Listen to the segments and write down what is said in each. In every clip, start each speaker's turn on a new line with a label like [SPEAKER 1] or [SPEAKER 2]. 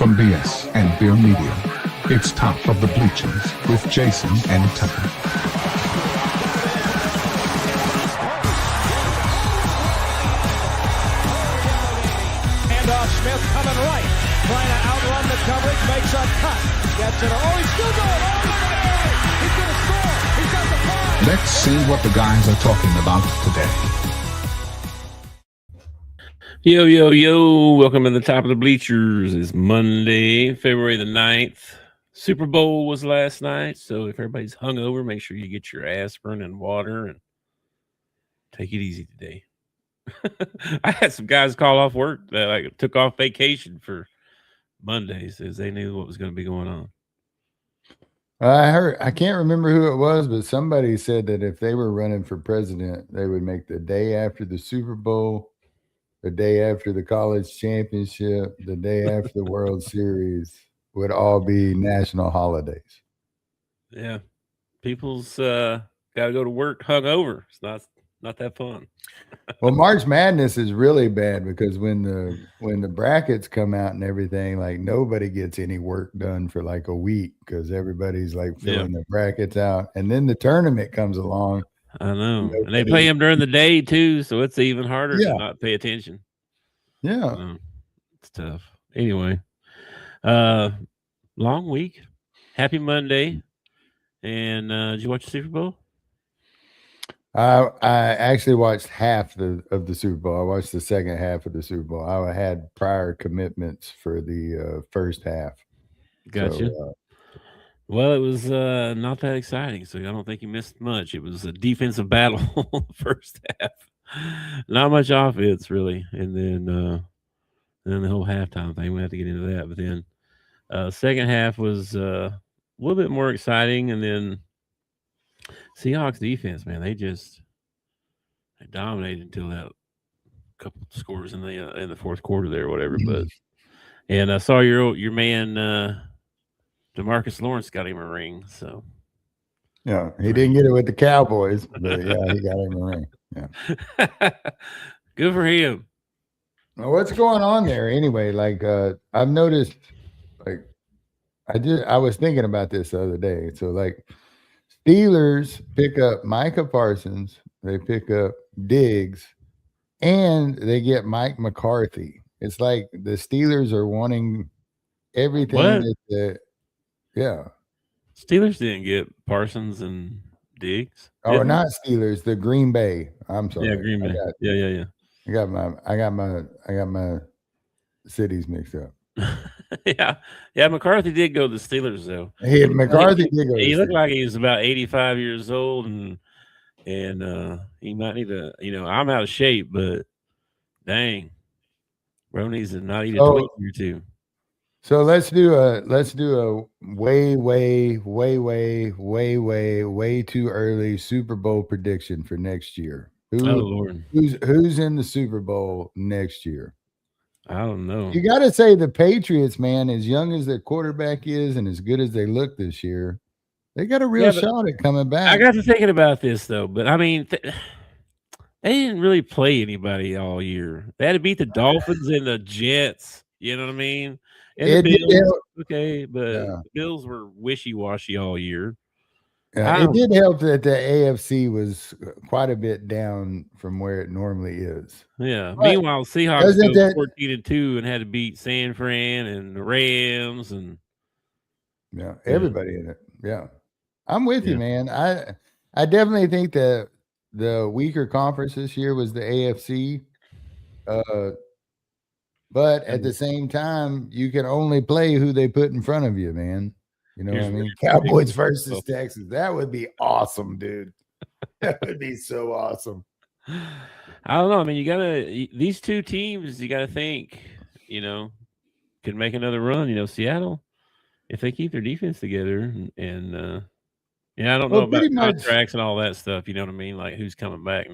[SPEAKER 1] from BS and Beer Media, it's Top of the Bleachers with Jason and Tucker.
[SPEAKER 2] Smith coming right, trying to outrun the coverage, makes a cut, gets it. Oh, he's still going. Oh, look at that. He's going to score. He's got the five.
[SPEAKER 1] Let's see what the guys are talking about today.
[SPEAKER 3] Yo, yo, yo. Welcome to the Top of the Bleachers. It's Monday, February the 9th. Super Bowl was last night, so if everybody's hungover, make sure you get your aspirin and water and take it easy today. I had some guys call off work that took off vacation for Mondays as they knew what was going to be going on.
[SPEAKER 4] I can't remember who it was, but somebody said that if they were running for president, they would make the day after the Super Bowl, the day after the college championship, the day after the World Series would all be national holidays. Yeah.
[SPEAKER 3] People's got to go to work hungover. It's not that fun.
[SPEAKER 4] Well, March Madness is really bad because when the brackets come out and everything, like nobody gets any work done for like a week because everybody's like filling the brackets out, and then the tournament comes along.
[SPEAKER 3] I know, and they play them during the day too, so it's even harder to not pay attention.
[SPEAKER 4] Yeah,
[SPEAKER 3] it's tough. Anyway, long week. Happy Monday, and did you watch the Super Bowl?
[SPEAKER 4] I actually watched half of the Super Bowl. I watched the second half of the Super Bowl. I had prior commitments for the first half.
[SPEAKER 3] Gotcha. Well, it was not that exciting, so I don't think you missed much. It was a defensive battle first half. Not much offense, really. And then the whole halftime thing, we have to get into that. But then second half was a little bit more exciting, and then Seahawks defense, man, they dominated until that couple scores in the fourth quarter there or whatever. But and I saw your man DeMarcus Lawrence got him a ring. So
[SPEAKER 4] yeah, he didn't get it with the Cowboys, but yeah, he got him a ring. Yeah,
[SPEAKER 3] good for him.
[SPEAKER 4] Well, what's going on there anyway? Like I've noticed, like I was thinking about this the other day. So like, Steelers pick up Micah Parsons, they pick up Diggs, and they get Mike McCarthy. It's like the Steelers are wanting everything.
[SPEAKER 3] Steelers didn't get Parsons and Diggs.
[SPEAKER 4] Oh, not Steelers, the Green Bay. I'm sorry.
[SPEAKER 3] Yeah, Green Bay. Yeah.
[SPEAKER 4] I got my cities mixed up.
[SPEAKER 3] yeah. McCarthy did go to the Steelers though.
[SPEAKER 4] McCarthy did go.
[SPEAKER 3] He looked like he was about 85 years old, and he might need to. I'm out of shape, but dang, bro needs to not eat a Twinkie or two.
[SPEAKER 4] So let's do a way too early Super Bowl prediction for next year.
[SPEAKER 3] Lord,
[SPEAKER 4] who's in the Super Bowl next year?
[SPEAKER 3] I don't know.
[SPEAKER 4] You got to say the Patriots, man, as young as their quarterback is and as good as they look this year, they got a real shot at coming back.
[SPEAKER 3] I got to thinking about this, though. But, I mean, they didn't really play anybody all year. They had to beat the Dolphins and the Jets. You know what I mean? And the Bills, the Bills were wishy-washy all year.
[SPEAKER 4] It did help that the AFC was quite a bit down from where it normally is.
[SPEAKER 3] Yeah. But meanwhile, Seahawks go 14-2 and had to beat San Fran and the Rams and
[SPEAKER 4] everybody in it. Yeah, I'm with you, man. I definitely think that the weaker conference this year was the AFC. But at the same time, you can only play who they put in front of you, man. You know what I mean? Cowboys versus Texas. That would be awesome, dude. That would be so awesome.
[SPEAKER 3] I don't know. I mean, these two teams, you gotta think, can make another run. Seattle, if they keep their defense together and I don't know about contracts and all that stuff, you know what I mean? Like who's coming back,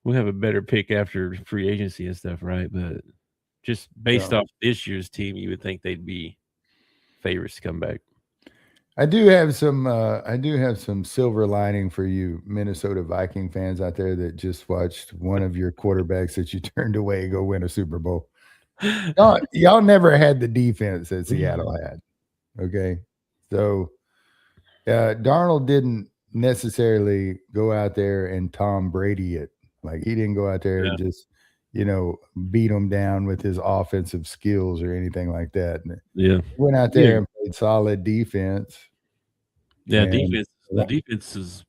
[SPEAKER 3] we'll have a better pick after free agency and stuff, right? But just based off this year's team, you would think they'd be favorites to come back.
[SPEAKER 4] I do have some silver lining for you Minnesota Viking fans out there that just watched one of your quarterbacks that you turned away go win a Super Bowl. y'all never had the defense that Seattle had. Okay. So Darnold didn't necessarily go out there and Tom Brady it. Like he didn't go out there and just, beat them down with his offensive skills or anything like that.
[SPEAKER 3] Yeah.
[SPEAKER 4] He went out there and played solid defense.
[SPEAKER 3] Yeah,
[SPEAKER 4] and
[SPEAKER 3] the defense is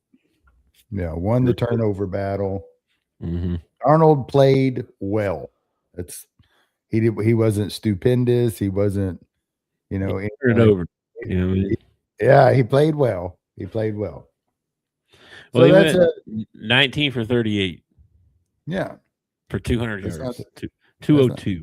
[SPEAKER 4] won the turnover battle.
[SPEAKER 3] Mm-hmm.
[SPEAKER 4] Arnold played well. He wasn't stupendous. He wasn't,
[SPEAKER 3] over.
[SPEAKER 4] Yeah, he played well. Well,
[SPEAKER 3] so he went 19 for 38.
[SPEAKER 4] Yeah.
[SPEAKER 3] For 200 yards. 202.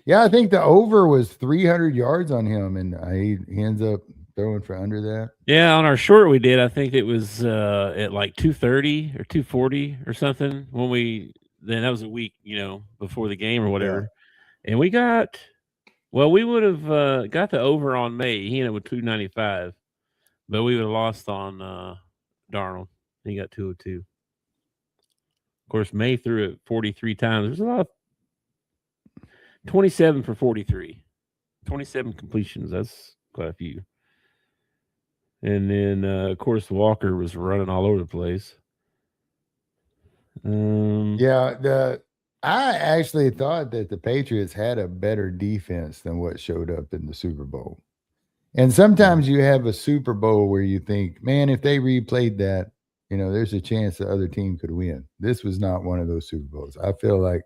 [SPEAKER 4] Yeah, I think the over was 300 yards on him, and he ends up throwing for under that.
[SPEAKER 3] Yeah, on our short we did. I think it was at like 230 or 240 or something then that was a week, before the game or whatever. Yeah. And we would have got the over on May. He ended up with 295, but we would have lost on Darnold. He got 202. Of course, May threw it 43 times. There's a lot of 27 for 43. 27 completions. That's quite a few. And then, of course, Walker was running all over the place.
[SPEAKER 4] I actually thought that the Patriots had a better defense than what showed up in the Super Bowl. And sometimes you have a Super Bowl where you think, man, if they replayed that, there's a chance the other team could win. This was not one of those Super Bowls. I feel like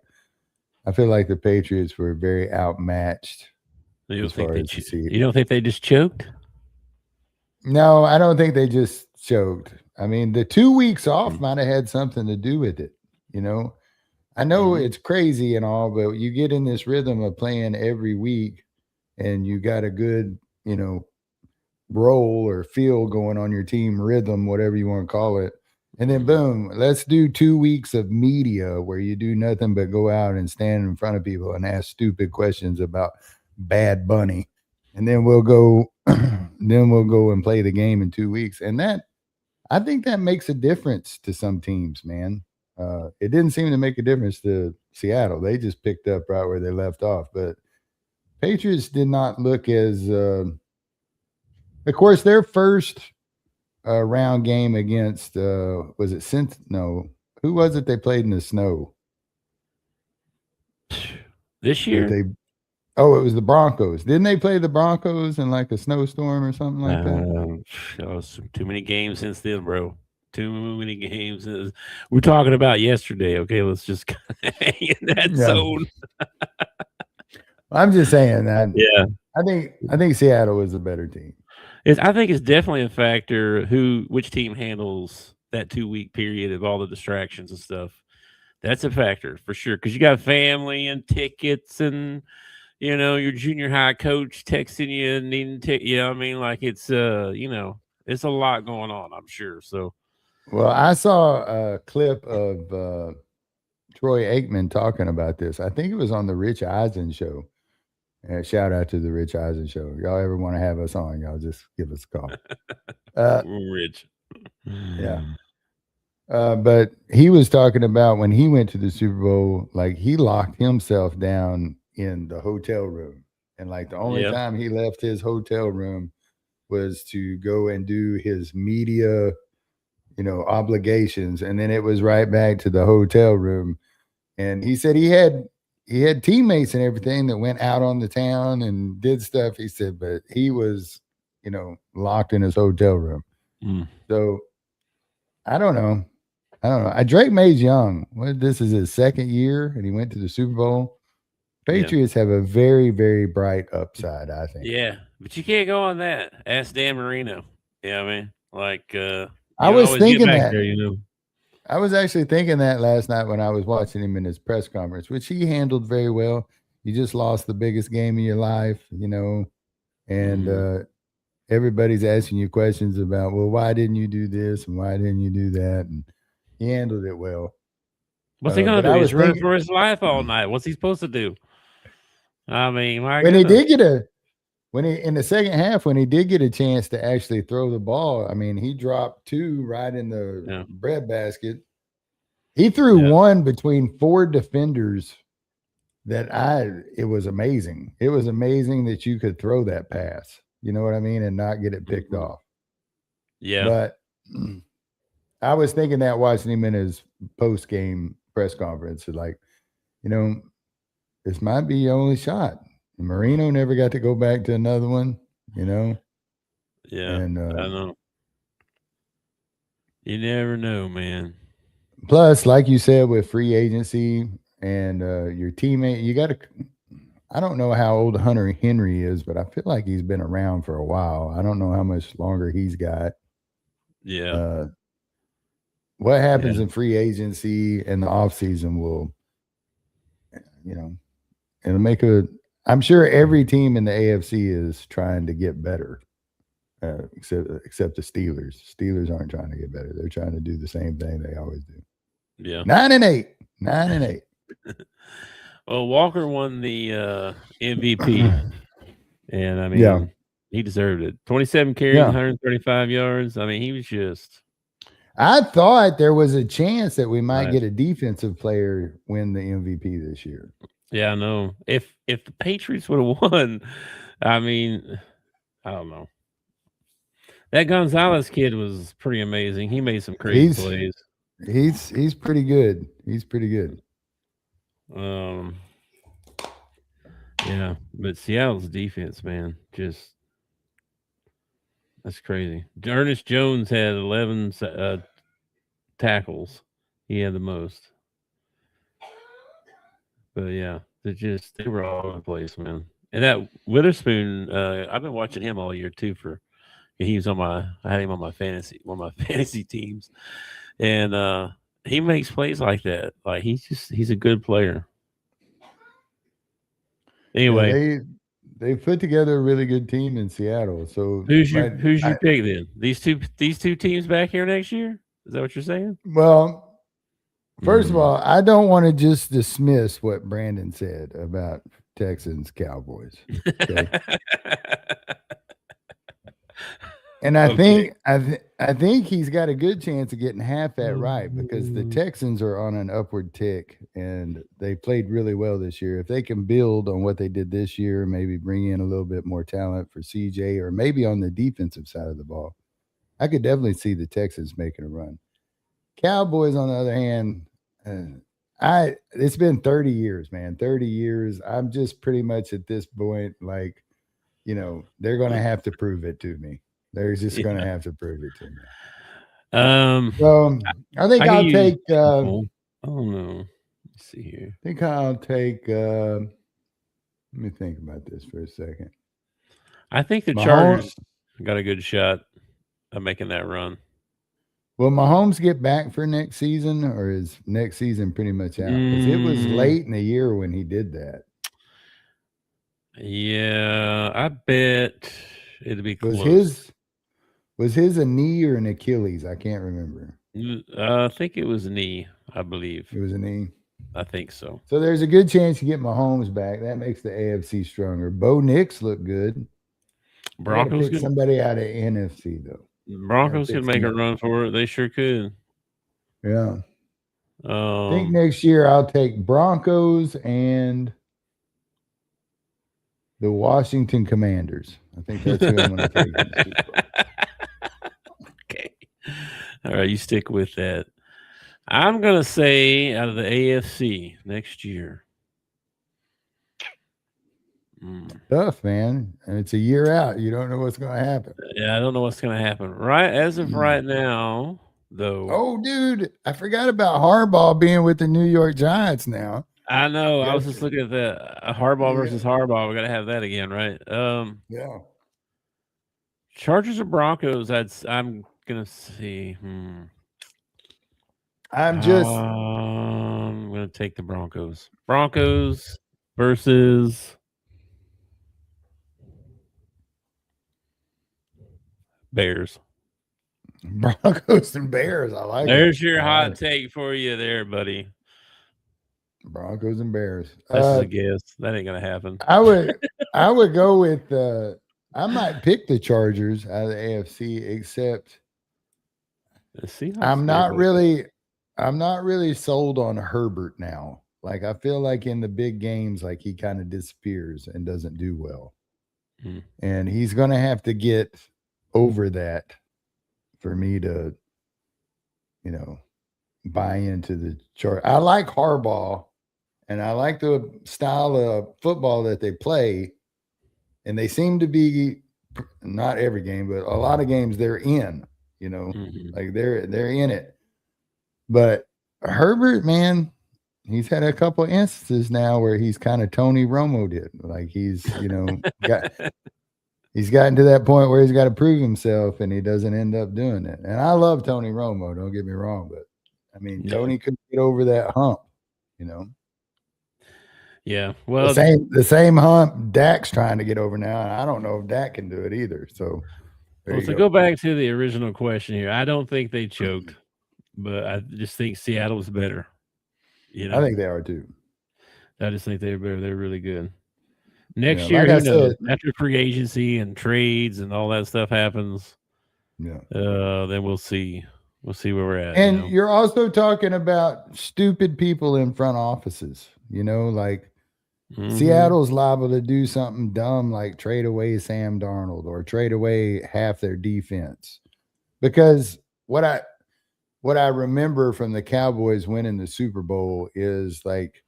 [SPEAKER 4] the Patriots were very outmatched.
[SPEAKER 3] You don't think they just choked?
[SPEAKER 4] No, I don't think they just choked. I mean, the 2 weeks off might have had something to do with it. I know it's crazy and all, but you get in this rhythm of playing every week and you got a good, roll or feel going on your team, rhythm, whatever you want to call it. And then boom, let's do 2 weeks of media where you do nothing but go out and stand in front of people and ask stupid questions about Bad Bunny. And then we'll go and play the game in 2 weeks. And I think that makes a difference to some teams, man. It didn't seem to make a difference to Seattle. They just picked up right where they left off. But Patriots did not look as of course, their first round game against who was it they played in the snow
[SPEAKER 3] this year?
[SPEAKER 4] It was the Broncos. Didn't they play the Broncos in like a snowstorm or something like that?
[SPEAKER 3] Too many games since then, bro. Too many games. We're talking about yesterday. Okay, let's just hang in that zone.
[SPEAKER 4] I'm just saying that.
[SPEAKER 3] Yeah,
[SPEAKER 4] I think Seattle was a better team.
[SPEAKER 3] I think it's definitely a factor which team handles that 2 week period of all the distractions and stuff. That's a factor for sure, because you got family and tickets and your junior high coach texting you and needing I mean, like it's it's a lot going on, I'm sure. So,
[SPEAKER 4] well, I saw a clip of Troy Aikman talking about this. I think it was on the Rich Eisen show. Shout out to the Rich Eisen show. Y'all ever want to have us on, y'all just give us a call.
[SPEAKER 3] Rich.
[SPEAKER 4] Yeah. But he was talking about when he went to the Super Bowl, like he locked himself down in the hotel room. And like the only time he left his hotel room was to go and do his media, obligations. And then it was right back to the hotel room. And he said he had teammates and everything that went out on the town and did stuff. He said, but he was, locked in his hotel room. So I don't know. Drake May's young. This is his second year and he went to the Super Bowl. Patriots have a very, very bright upside, I think.
[SPEAKER 3] Yeah, but you can't go on that. Ask Dan Marino. Yeah, I mean, like
[SPEAKER 4] I was thinking that.
[SPEAKER 3] There,
[SPEAKER 4] I was actually thinking that last night when I was watching him in his press conference, which he handled very well. You just lost the biggest game of your life, and everybody's asking you questions about, well, why didn't you do this and why didn't you do that? And he handled it well.
[SPEAKER 3] What's he gonna do? He's running for his life all night. What's he supposed to do? I mean,
[SPEAKER 4] in the second half, when he did get a chance to actually throw the ball, I mean, he dropped 2 right in the bread basket. He threw one between 4 defenders it was amazing. It was amazing that you could throw that pass. You know what I mean? And not get it picked off.
[SPEAKER 3] Yeah.
[SPEAKER 4] But I was thinking that watching him in his post-game press conference, like, this might be your only shot. Marino never got to go back to another one,
[SPEAKER 3] Yeah.
[SPEAKER 4] And
[SPEAKER 3] I know. You never know, man.
[SPEAKER 4] Plus, like you said, with free agency and your teammate, you got to. I don't know how old Hunter Henry is, but I feel like he's been around for a while. I don't know how much longer he's got.
[SPEAKER 3] Yeah.
[SPEAKER 4] What happens in free agency and the offseason will, it'll make I'm sure every team in the AFC is trying to get better, except the Steelers. Steelers aren't trying to get better. They're trying to do the same thing they always do.
[SPEAKER 3] Yeah.
[SPEAKER 4] 9-8.
[SPEAKER 3] Well, Walker won the MVP, and I mean, he deserved it. 27 carries, 135 yards. I mean, he was just.
[SPEAKER 4] I thought there was a chance that we might get a defensive player win the MVP this year.
[SPEAKER 3] Yeah, I know. If the Patriots would have won, I mean, I don't know. That Gonzalez kid was pretty amazing. He made some crazy plays.
[SPEAKER 4] He's pretty good. He's pretty good.
[SPEAKER 3] Yeah, but Seattle's defense, man, just that's crazy. Ernest Jones had 11 tackles. He had the most. But yeah, they were all over the place, man. And that Witherspoon, I've been watching him all year too. I had him on my one of my fantasy teams, and he makes plays like that. Like he's a good player. Anyway,
[SPEAKER 4] they put together a really good team in Seattle. So
[SPEAKER 3] who's your pick then? These two teams back here next year? Is that what you're saying?
[SPEAKER 4] Well, first of all, I don't want to just dismiss what Brandon said about Texans Cowboys. Okay? And I think he's got a good chance of getting half that right, because the Texans are on an upward tick and they played really well this year. If they can build on what they did this year, maybe bring in a little bit more talent for CJ, or maybe on the defensive side of the ball, I could definitely see the Texans making a run. Cowboys, on the other hand, it's been 30 years, man. 30 years. I'm just pretty much at this point, like, they're going to have to prove it to me. They're just going to have to prove it to me. So I think I'll take.
[SPEAKER 3] Oh no! Let's see here.
[SPEAKER 4] I think I'll take. Let me think about this for a second.
[SPEAKER 3] I think the Chargers got a good shot of making that run.
[SPEAKER 4] Will Mahomes get back for next season, or is next season pretty much out? Because it was late in the year when he did that.
[SPEAKER 3] Yeah, I bet it'll be close.
[SPEAKER 4] Was his a knee or an Achilles? I can't remember.
[SPEAKER 3] I think it was a knee, I believe.
[SPEAKER 4] It was a knee?
[SPEAKER 3] I think so.
[SPEAKER 4] So there's a good chance you get Mahomes back. That makes the AFC stronger. Bo Nix look good.
[SPEAKER 3] Broncos
[SPEAKER 4] pick somebody out of NFC, though.
[SPEAKER 3] Broncos could make a run for it. They sure could.
[SPEAKER 4] Yeah. I think next year I'll take Broncos and the Washington Commanders. I think that's who I'm going to take.
[SPEAKER 3] Okay. All right, you stick with that. I'm going to say out of the AFC next year.
[SPEAKER 4] Tough, man. And it's a year out. You don't know what's going to happen.
[SPEAKER 3] Yeah, I don't know what's going to happen. Right as of right now, though.
[SPEAKER 4] Oh, dude, I forgot about Harbaugh being with the New York Giants now.
[SPEAKER 3] I know. I was just looking at that. Harbaugh versus Harbaugh. We got to have that again, right?
[SPEAKER 4] Yeah.
[SPEAKER 3] Chargers or Broncos? I'm gonna see.
[SPEAKER 4] I'm
[SPEAKER 3] gonna take the Broncos. Broncos versus Bears.
[SPEAKER 4] Broncos and Bears. I like
[SPEAKER 3] There's your hot take for you there, buddy.
[SPEAKER 4] Broncos and Bears.
[SPEAKER 3] That's a guess. That ain't gonna happen.
[SPEAKER 4] I would go with I might pick the Chargers out of the AFC, except I'm not really sold on Herbert now. Like I feel like in the big games, like he kind of disappears and doesn't do well. And he's going to have to get over that for me to, buy into the chart. I like Harbaugh and I like the style of football that they play. And they seem to be not every game, but a lot of games they're in, like they're in it. But Herbert, man, he's had a couple instances now where he's kind of Tony Romo'd it. Like he's, he's gotten to that point where he's got to prove himself and he doesn't end up doing it. And I love Tony Romo, don't get me wrong, but I mean, Tony could get over that hump,
[SPEAKER 3] Yeah. Well,
[SPEAKER 4] the same hump Dak's trying to get over now. And I don't know if Dak can do it either. So,
[SPEAKER 3] go back to the original question here. I don't think they choked, but I just think Seattle's better.
[SPEAKER 4] I think they are too.
[SPEAKER 3] I just think they're better. They're really good. Next year, after free agency and trades and all that stuff happens, then we'll see. We'll see where we're at.
[SPEAKER 4] And you're also talking about stupid people in front offices. Like Seattle's liable to do something dumb like trade away Sam Darnold or trade away half their defense. Because what I remember from the Cowboys winning the Super Bowl is like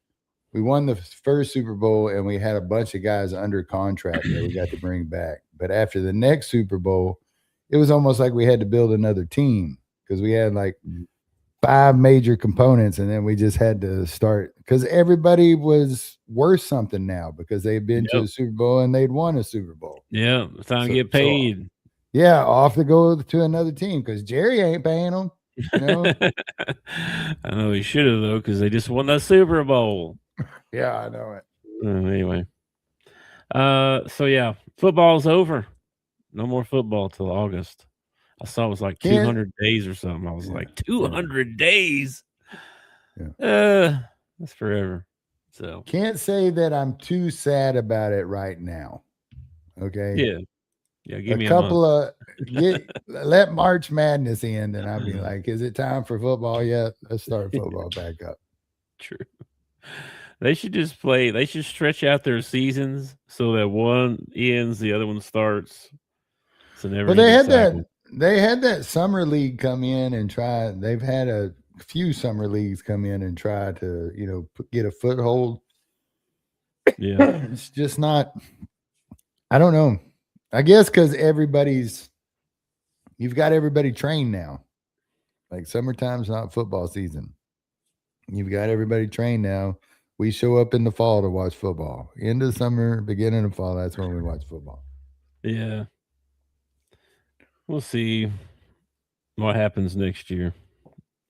[SPEAKER 4] we won the first Super Bowl and we had a bunch of guys under contract that we got to bring back. But after the next Super Bowl, it was almost like we had to build another team because we had like 5 major components and then we just had to start because everybody was worth something now because they've been to the Super Bowl and they'd won a Super Bowl.
[SPEAKER 3] Yeah, it's time to get paid.
[SPEAKER 4] Off to go to another team because Jerry ain't paying them.
[SPEAKER 3] I know he should have though because they just won the Super Bowl.
[SPEAKER 4] Yeah, I know it.
[SPEAKER 3] Anyway, so yeah, football's over. No more football till August. I saw it was like 200 days or something. I was like 200 days. Yeah. That's forever. So
[SPEAKER 4] can't say that I'm too sad about it right now. Okay.
[SPEAKER 3] Yeah. Give me
[SPEAKER 4] let March Madness end, and I'll be like, "Is it time for football yet? Let's start football back up."
[SPEAKER 3] True. They should just play. They should stretch out their seasons so that one ends, the other one starts. So never.
[SPEAKER 4] Well, they had that summer league come in and try. They've had a few summer leagues come in and try to, get a foothold.
[SPEAKER 3] Yeah,
[SPEAKER 4] it's just not. I don't know. I guess because you've got everybody trained now. Like summertime's not football season. You've got everybody trained now. We show up in the fall to watch football. End of summer, beginning of fall, that's when we watch football.
[SPEAKER 3] Yeah. We'll see what happens next year.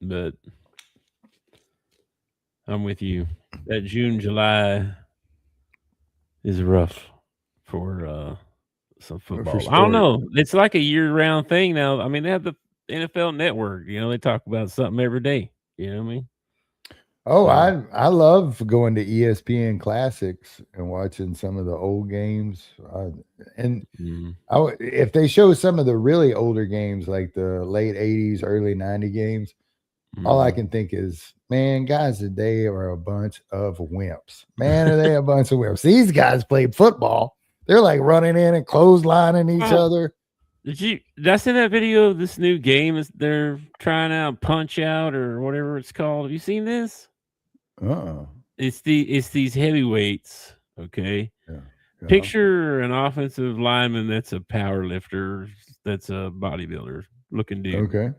[SPEAKER 3] But I'm with you. That June, July is rough for some football. I don't know. It's like a year-round thing now. I mean, they have the NFL Network. They talk about something every day. You know what I mean?
[SPEAKER 4] Oh, I love going to ESPN Classics and watching some of the old games. If they show some of the really older games, like the late 80s, early 90 games, all I can think is, man, guys today are a bunch of wimps. Man, are they a bunch of wimps? These guys played football. They're like running in and clotheslining each other.
[SPEAKER 3] Did I see that video of this new game they're trying out, Punch Out or whatever it's called? Have you seen this? It's these heavyweights. Okay. Yeah. Picture an offensive lineman that's a power lifter, that's a bodybuilder looking dude.
[SPEAKER 4] Okay.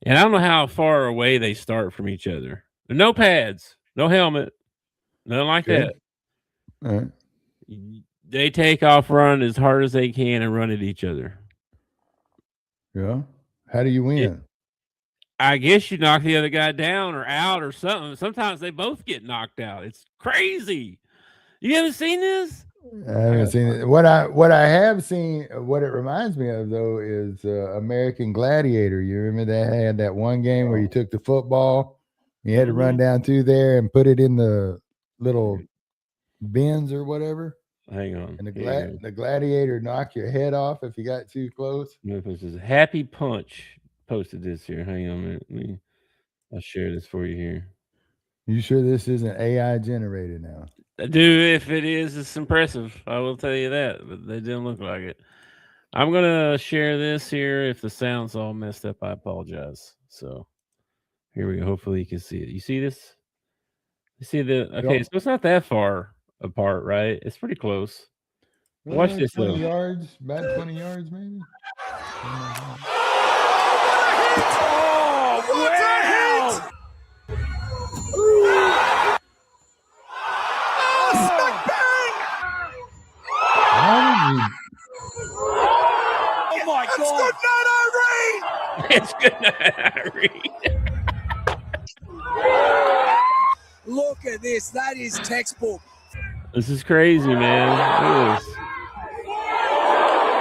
[SPEAKER 3] And I don't know how far away they start from each other. No pads, no helmet, nothing like that.
[SPEAKER 4] All right.
[SPEAKER 3] They take off running as hard as they can and run at each other.
[SPEAKER 4] Yeah. How do you win?
[SPEAKER 3] I guess you knock the other guy down or out or something. Sometimes they both get knocked out. It's crazy. You haven't seen this?
[SPEAKER 4] I haven't seen it. What I have seen, what it reminds me of though, is American Gladiator. You remember they had that one game where you took the football, you had to run down through there and put it in the little bins or whatever.
[SPEAKER 3] Hang on.
[SPEAKER 4] And the gladiator knocked your head off if you got too close.
[SPEAKER 3] This is Happy Punch posted this here. Hang on a minute. I'll share this for you here.
[SPEAKER 4] You sure this isn't AI generated now?
[SPEAKER 3] Dude, if it is, it's impressive. I will tell you that, but they didn't look like it. I'm gonna share this here. If the sound's all messed up, I apologize. So here we go. Hopefully you can see it. You see this? You see the okay, so it's not that far apart, right? It's pretty close. Watch this
[SPEAKER 4] 20
[SPEAKER 3] though.
[SPEAKER 4] yards, about 20 yards maybe.
[SPEAKER 3] Oh, wow!
[SPEAKER 4] How did you?
[SPEAKER 2] Oh my God!
[SPEAKER 3] It's good night, Irene.
[SPEAKER 2] Look at this. That is textbook.
[SPEAKER 3] This is crazy, man. Look at this.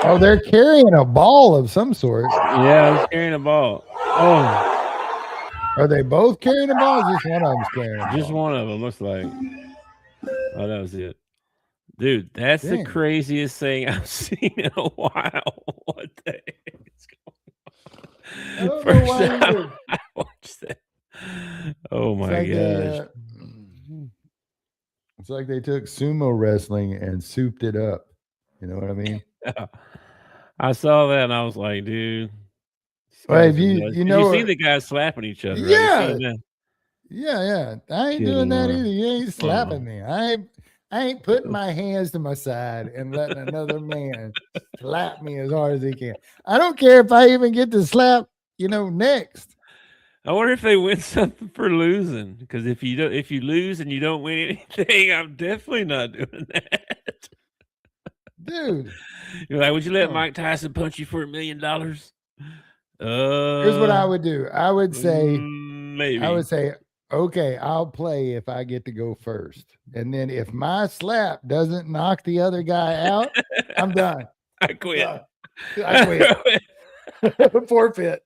[SPEAKER 4] Oh, they're carrying a ball of some sort.
[SPEAKER 3] Yeah, I was carrying a ball. Oh,
[SPEAKER 4] Are they both carrying a ball? Or just one of them's carrying a ball?
[SPEAKER 3] just one of them looks like. Oh, that was it. Dude, that's the
[SPEAKER 4] Dang.
[SPEAKER 3] craziest thing I've seen in a while. What the heck is
[SPEAKER 4] I
[SPEAKER 3] going
[SPEAKER 4] don't
[SPEAKER 3] on?
[SPEAKER 4] know
[SPEAKER 3] First
[SPEAKER 4] why you
[SPEAKER 3] time
[SPEAKER 4] would-
[SPEAKER 3] I watched that. Oh my
[SPEAKER 4] It's like
[SPEAKER 3] gosh.
[SPEAKER 4] it's like they took sumo wrestling and souped it up. You know what I mean?
[SPEAKER 3] I saw that and I was like, dude. these
[SPEAKER 4] Well,
[SPEAKER 3] guys
[SPEAKER 4] if
[SPEAKER 3] are
[SPEAKER 4] you-
[SPEAKER 3] nuts.
[SPEAKER 4] you
[SPEAKER 3] Did
[SPEAKER 4] know-
[SPEAKER 3] see the guys slapping each other. Right?
[SPEAKER 4] Yeah.
[SPEAKER 3] You seen that?
[SPEAKER 4] Yeah. I ain't
[SPEAKER 3] Good
[SPEAKER 4] doing that
[SPEAKER 3] Lord.
[SPEAKER 4] either. You ain't slapping me. I ain't putting my hands to my side and letting another man slap me as hard as he can. I don't care if I even get to slap, next.
[SPEAKER 3] I wonder if they win something for losing. Because if you lose and you don't win anything, I'm definitely not doing that.
[SPEAKER 4] Dude,
[SPEAKER 3] You're like, would you let
[SPEAKER 4] Oh.
[SPEAKER 3] Mike Tyson punch you for $1 million?
[SPEAKER 4] here's what I would do. I would say,
[SPEAKER 3] maybe.
[SPEAKER 4] okay, I'll play if I get to go first. And then if my slap doesn't knock the other guy out, I'm done.
[SPEAKER 3] I quit.
[SPEAKER 4] Done. I quit. Forfeit.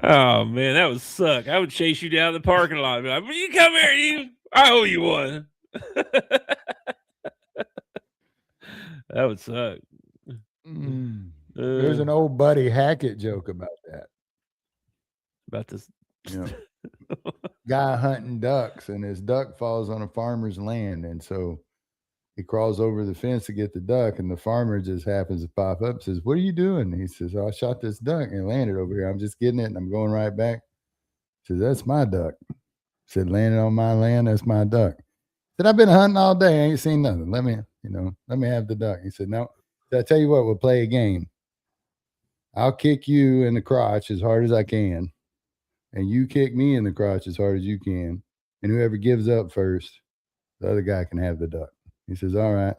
[SPEAKER 3] Oh man, that would suck. I would chase you down the parking lot and be like, you come here, I owe you one. That would suck.
[SPEAKER 4] There's an old Buddy Hackett joke about that.
[SPEAKER 3] About this.
[SPEAKER 4] Guy hunting ducks, and his duck falls on a farmer's land, and so he crawls over the fence to get the duck, and the farmer just happens to pop up and says, "What are you doing?" And he says, "Oh, I shot this duck and it landed over here. I'm just getting it and I'm going right back." He says, "That's my duck." He said, "Landed on my land, that's my duck." He said, "I've been hunting all day, I ain't seen nothing. Let me have the duck." He said, "No." He said, "I tell you what, we'll play a game. I'll kick you in the crotch as hard as I can, and you kick me in the crotch as hard as you can, and whoever gives up first, the other guy can have the duck." He says, "All right."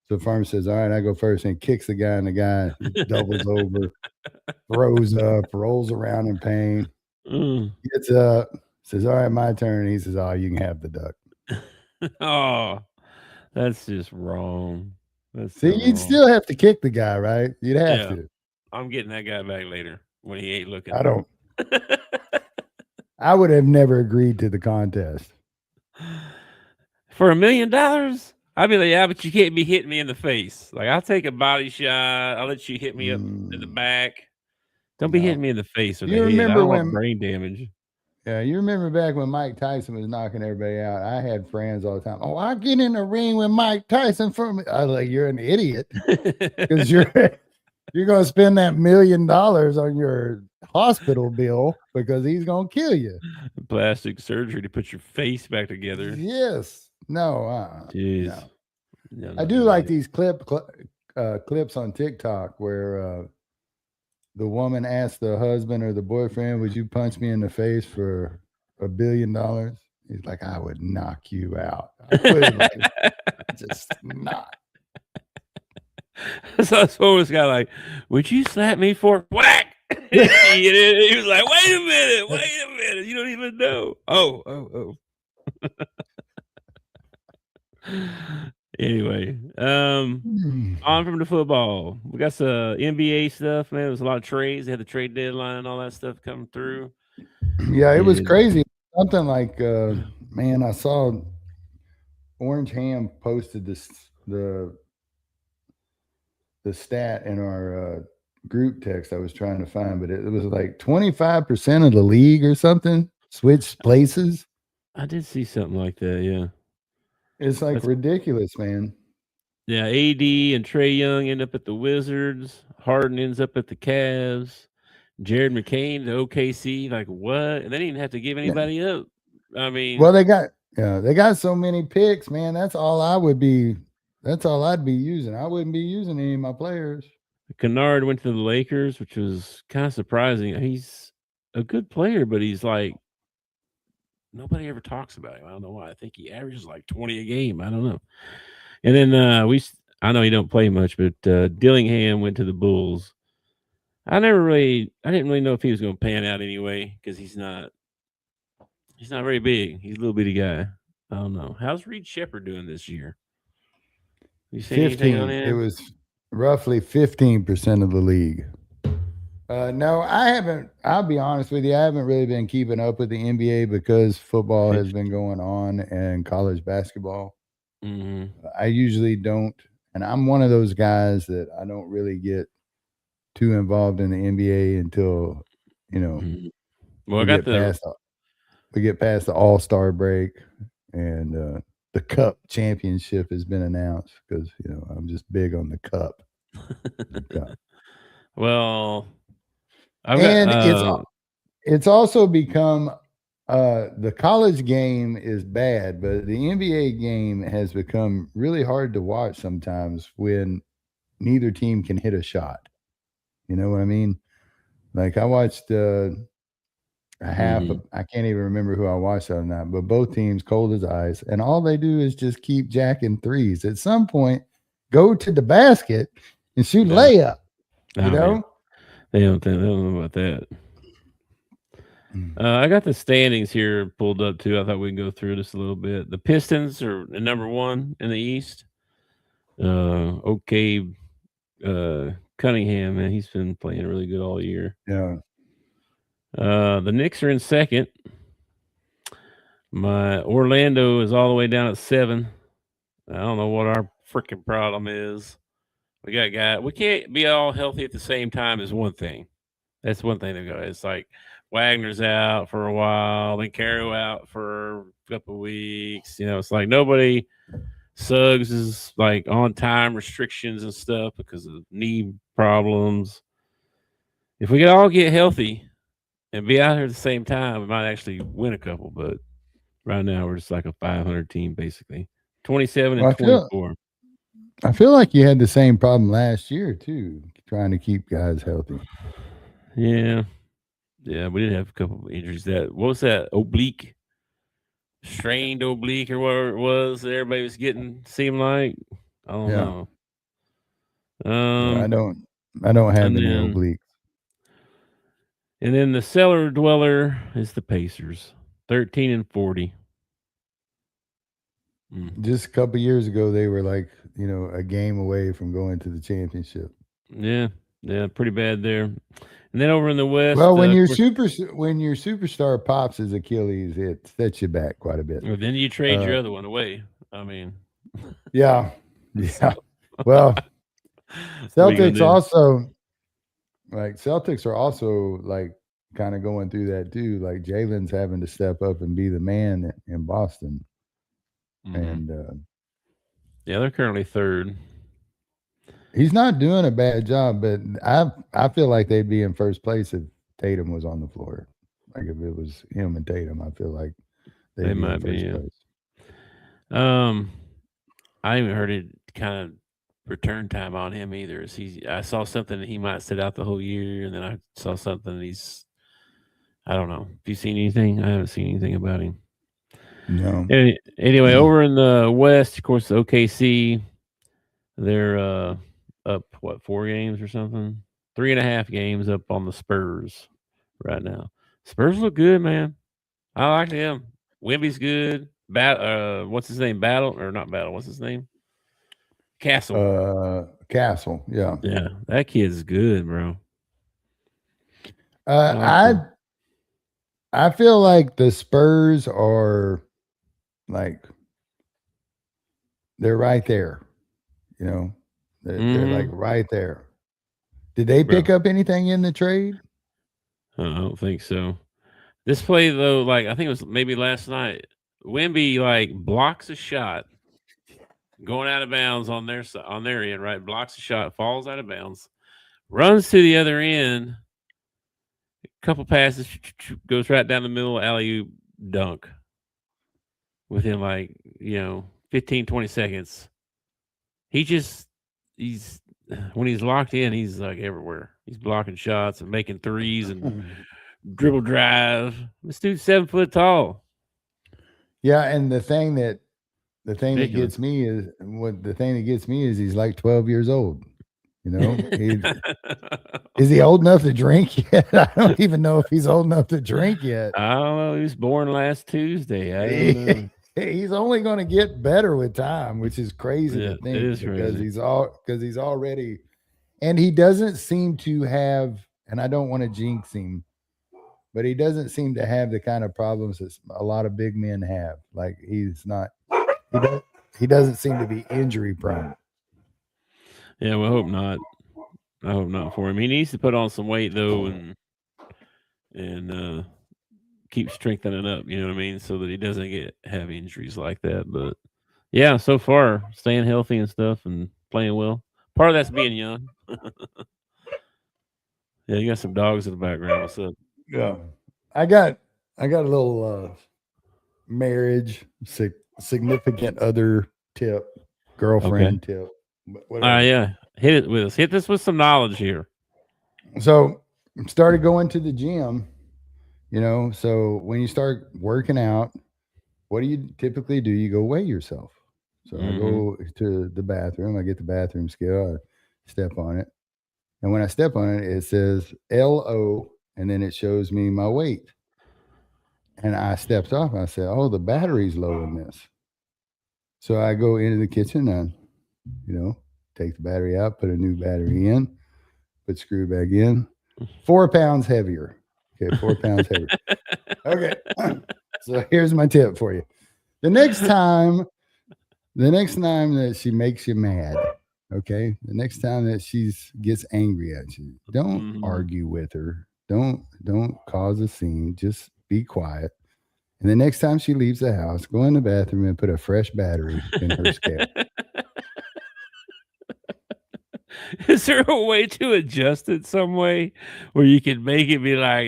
[SPEAKER 4] So the farmer says, "All right, I go first," and kicks the guy, and the guy doubles over, throws up, rolls around in pain, gets up, says, "All right, my turn." He says, "Oh, you can have the duck."
[SPEAKER 3] Oh, that's just wrong. That's
[SPEAKER 4] See,
[SPEAKER 3] so
[SPEAKER 4] you'd
[SPEAKER 3] wrong.
[SPEAKER 4] still have to kick the guy, right? You'd have
[SPEAKER 3] Yeah.
[SPEAKER 4] to.
[SPEAKER 3] I'm getting that guy back later when he ain't looking.
[SPEAKER 4] I don't. I would have never agreed to the contest.
[SPEAKER 3] For $1 million? I'd be like, yeah, but you can't be hitting me in the face. Like, I'll take a body shot. I'll let you hit me up in the back. Don't be
[SPEAKER 4] No.
[SPEAKER 3] hitting me in the face or the
[SPEAKER 4] You
[SPEAKER 3] head. I
[SPEAKER 4] remember
[SPEAKER 3] don't want
[SPEAKER 4] when-
[SPEAKER 3] brain damage.
[SPEAKER 4] Yeah, you remember back when Mike Tyson was knocking everybody out? I had friends all the time. "Oh, I get in the ring with Mike Tyson for me." I was like, "You're an idiot because you're going to spend that $1 million on your hospital bill because he's going to kill you."
[SPEAKER 3] Plastic surgery to put your face back together.
[SPEAKER 4] Yes. No.
[SPEAKER 3] Jeez.
[SPEAKER 4] no.
[SPEAKER 3] No,
[SPEAKER 4] I
[SPEAKER 3] no,
[SPEAKER 4] do
[SPEAKER 3] no,
[SPEAKER 4] like
[SPEAKER 3] no.
[SPEAKER 4] these clips on TikTok where the woman asks the husband or the boyfriend, "Would you punch me in the face for $1 billion?" He's like, "I would knock you out." I would, like, just not.
[SPEAKER 3] So this one was guy like, "Would you slap me for whack?" He was like, wait a minute. You don't even know. Oh. Anyway, on from the football. We got some NBA stuff, man. There was a lot of trades. They had the trade deadline and all that stuff coming through.
[SPEAKER 4] Yeah, it was
[SPEAKER 3] And-
[SPEAKER 4] crazy. Something like, man, I saw Orange Ham posted the stat in our group text I was trying to find, but it was like 25% of the league or something switched places
[SPEAKER 3] I did see something like that. Yeah.
[SPEAKER 4] It's like
[SPEAKER 3] That's
[SPEAKER 4] ridiculous, man.
[SPEAKER 3] Yeah. AD and Trey Young end up at the Wizards. Harden ends up at the Cavs. Jared McCain to OKC. Like what? And they didn't even have to give
[SPEAKER 4] Yeah.
[SPEAKER 3] anybody up. I mean,
[SPEAKER 4] Well, they got so many picks, man. That's all I'd be using. I wouldn't be using any of my players.
[SPEAKER 3] Kennard went to the Lakers, which was kind of surprising. He's a good player, but he's like nobody ever talks about him. I don't know why. I think he averages like 20 a game. I don't know. And then I know he don't play much, but Dillingham went to the Bulls. I didn't really know if he was going to pan out anyway because he's not very big. He's a little bitty guy. I don't know. How's Reed Shepherd doing this year? You seen anything on
[SPEAKER 4] 15. It
[SPEAKER 3] him?
[SPEAKER 4] was roughly 15% of the league. No, I haven't. I'll be honest with you. I haven't really been keeping up with the NBA because football has been going on and college basketball.
[SPEAKER 3] Mm-hmm.
[SPEAKER 4] I usually don't. And I'm one of those guys that I don't really get too involved in the NBA until,
[SPEAKER 3] Mm-hmm. Well,
[SPEAKER 4] we get past the All-Star break and the Cup championship has been announced because, I'm just big on the Cup.
[SPEAKER 3] Well,
[SPEAKER 4] it's also become the college game is bad, but the NBA game has become really hard to watch sometimes when neither team can hit a shot. You know what I mean? Like I watched a half of, I can't even remember who I watched on that, but both teams cold as ice, and all they do is just keep jacking threes. At some point, go to the basket and shoot layup. You know?
[SPEAKER 3] Man. They don't know about that. I got the standings here pulled up too. I thought we can go through this a little bit. The Pistons are number 1 in the East. Cunningham, man, he's been playing really good all year.
[SPEAKER 4] Yeah.
[SPEAKER 3] The Knicks are in second. My Orlando is all the way down at 7. I don't know what our freaking problem is. We got guys. We can't be all healthy at the same time is one thing. That's one thing to go. It's like Wagner's out for a while, then Caro out for a couple of weeks. It's like nobody. Suggs is like on time restrictions and stuff because of knee problems. If we could all get healthy and be out here at the same time, we might actually win a couple. But right now, we're just like a 500 team, basically 27 and 24.
[SPEAKER 4] I feel like you had the same problem last year too, trying to keep guys healthy.
[SPEAKER 3] Yeah, we did have a couple of injuries. What was that? Strained oblique or whatever it was that everybody was getting, seemed like. I don't know.
[SPEAKER 4] I don't have any obliques.
[SPEAKER 3] And then the cellar dweller is the Pacers, 13 and 40.
[SPEAKER 4] Just a couple years ago, they were like, a game away from going to the championship.
[SPEAKER 3] Yeah, pretty bad there. And then over in the West,
[SPEAKER 4] well, when your superstar pops his Achilles, it sets you back quite a bit.
[SPEAKER 3] Well, then you trade your other one away. I mean,
[SPEAKER 4] yeah. Well, Celtics are also like kind of going through that too. Like Jalen's having to step up and be the man in Boston, and
[SPEAKER 3] they're currently 3rd.
[SPEAKER 4] He's not doing a bad job, but I feel like they'd be in first place if Tatum was on the floor. Like if it was him and Tatum, I feel like they might be in first place.
[SPEAKER 3] I haven't heard it kind of return time on him either. I saw something that he might sit out the whole year, and then I saw something that I don't know. Have you seen anything? I haven't seen anything about him.
[SPEAKER 4] No.
[SPEAKER 3] Anyway, over in the West, of course, OKC, they're up 4 games or something, 3.5 games up on the Spurs right now. Spurs look good, man. I like them. Wemby's good. What's his name? What's his name? Castle.
[SPEAKER 4] Castle. Yeah.
[SPEAKER 3] Yeah, that kid's good, bro.
[SPEAKER 4] I feel like the Spurs are like they're right there. They're like right there. Did they pick up anything in the trade?
[SPEAKER 3] I don't think so. This play though, like I think it was maybe last night. Wemby like blocks a shot going out of bounds on their end, right? Blocks a shot, falls out of bounds, runs to the other end, a couple passes, goes right down the middle, alley-oop dunk within 15, 20 seconds. He's when he's locked in, he's like everywhere. He's blocking shots and making threes and dribble drive. This dude's 7 foot tall.
[SPEAKER 4] Yeah, and the thing that
[SPEAKER 3] Ridiculous.
[SPEAKER 4] gets me is he's like 12 years old. You know, is he old enough to drink yet? I don't even know if he's old enough to drink yet.
[SPEAKER 3] I don't know. He was born last Tuesday. I don't know.
[SPEAKER 4] He's only going to get better with time, which is crazy to think,
[SPEAKER 3] it is
[SPEAKER 4] because
[SPEAKER 3] crazy.
[SPEAKER 4] he's already, and he doesn't seem to have, and I don't want to jinx him, but he doesn't seem to have the kind of problems that a lot of big men have. Like he doesn't seem to be injury prone.
[SPEAKER 3] Yeah, well, I hope not. I hope not for him. He needs to put on some weight though, and keep strengthening up. You know what I mean, so that he doesn't have injuries like that. But yeah, so far staying healthy and stuff and playing well. Part of that's being young. Yeah, you got some dogs in the background. What's up?
[SPEAKER 4] Yeah, I got a little marriage significant other tip, girlfriend tip.
[SPEAKER 3] Yeah, hit it with us. Hit this with some knowledge here.
[SPEAKER 4] So started going to the gym, you know. So when you start working out, what do you typically do? You go weigh yourself. So I go to the bathroom. I get the bathroom scale. I step on it, and when I step on it, it says LO, and then it shows me my weight. And I stepped off. I said, "Oh, the battery's low in this." So I go into the kitchen and, take the battery out, put a new battery in, put screw back in. 4 pounds heavier. Okay, 4 pounds heavier. Okay. So here's my tip for you. The next time that she makes you mad, okay, the next time that she gets angry at you, don't argue with her. Don't cause a scene. Just be quiet. And the next time she leaves the house, go in the bathroom and put a fresh battery in her scale.
[SPEAKER 3] Is there a way to adjust it some way where you can make it be like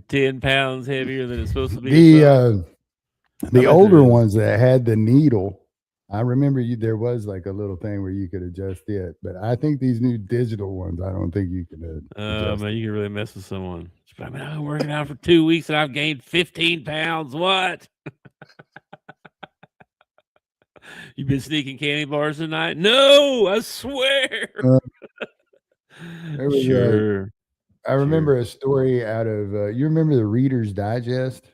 [SPEAKER 3] 10 pounds heavier than it's supposed to be?
[SPEAKER 4] The older ones that had the needle, I remember there was like a little thing where you could adjust it, but I think these new digital ones, I don't think you can adjust.
[SPEAKER 3] Man, you can really mess with someone. I mean, I've been working out for 2 weeks and I've gained 15 pounds. What? You been sneaking candy bars tonight? No, I swear. Sure.
[SPEAKER 4] I remember a story out of, you remember the Reader's Digest?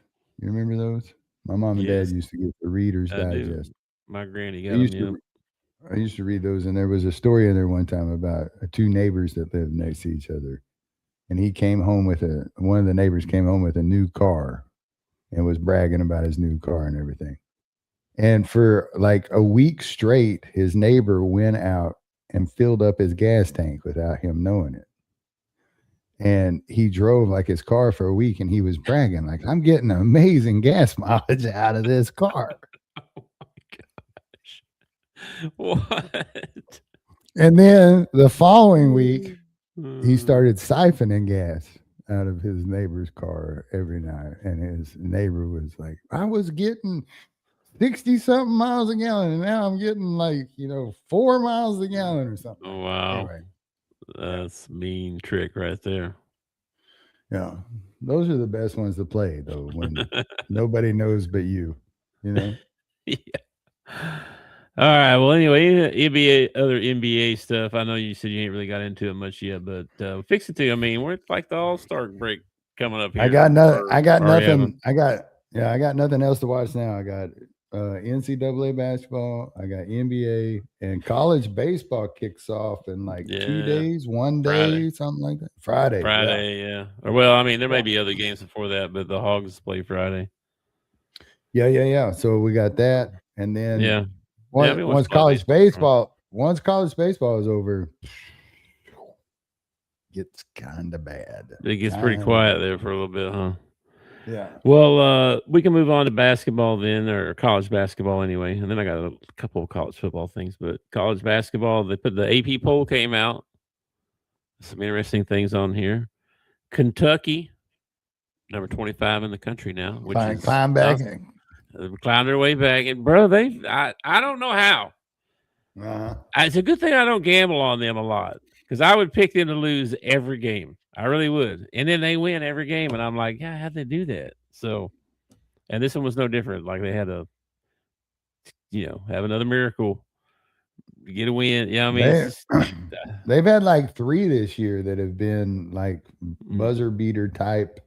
[SPEAKER 4] You remember those? My mom and dad used to get the Reader's Digest.
[SPEAKER 3] My granny got them.
[SPEAKER 4] I used to read those, and there was a story in there one time about two neighbors that lived next to each other. And he came home one of the neighbors came home with a new car and was bragging about his new car and everything. And for like a week straight, his neighbor went out and filled up his gas tank without him knowing it. And he drove like his car for a week, and he was bragging like, "I'm getting amazing gas mileage out of this car."
[SPEAKER 3] Oh my gosh. What?
[SPEAKER 4] And then the following week, he started siphoning gas out of his neighbor's car every night. And his neighbor was like, "I was getting 60 something miles a gallon, and now I'm getting like 4 miles a gallon or something."
[SPEAKER 3] Oh, wow.
[SPEAKER 4] Anyway,
[SPEAKER 3] that's mean trick right there.
[SPEAKER 4] Yeah, those are the best ones to play though, when nobody knows but you.
[SPEAKER 3] Yeah. All right. Well, anyway, other NBA stuff. I know you said you ain't really got into it much yet, but fix it too. I mean, we're like the All-Star break coming up here.
[SPEAKER 4] I got nothing. I got nothing else to watch now. I got NCAA basketball. I got NBA, and college baseball kicks off in like 2 days, 1 day,
[SPEAKER 3] Friday.
[SPEAKER 4] Something like that. Friday,
[SPEAKER 3] yeah. Or well, I mean, there may be other games before that, but the Hogs play Friday.
[SPEAKER 4] Yeah. So we got that, and then once college baseball is over, gets kind of bad.
[SPEAKER 3] It gets pretty quiet there for a little bit, huh?
[SPEAKER 4] Yeah.
[SPEAKER 3] Well, we can move on to basketball then, or college basketball anyway. And then I got a couple of college football things, but college basketball, they put the AP poll came out. Some interesting things on here. Kentucky, number 25 in the country now, which is
[SPEAKER 4] climb back.
[SPEAKER 3] Climbed their way back. And bro, I don't know how. It's a good thing I don't gamble on them a lot, because I would pick them to lose every game. I really would. And then they win every game. And I'm like, yeah, how'd they do that? So, and this one was no different. Like they had to, have another miracle, get a win. Yeah, I mean,
[SPEAKER 4] they've had like 3 this year that have been like buzzer beater type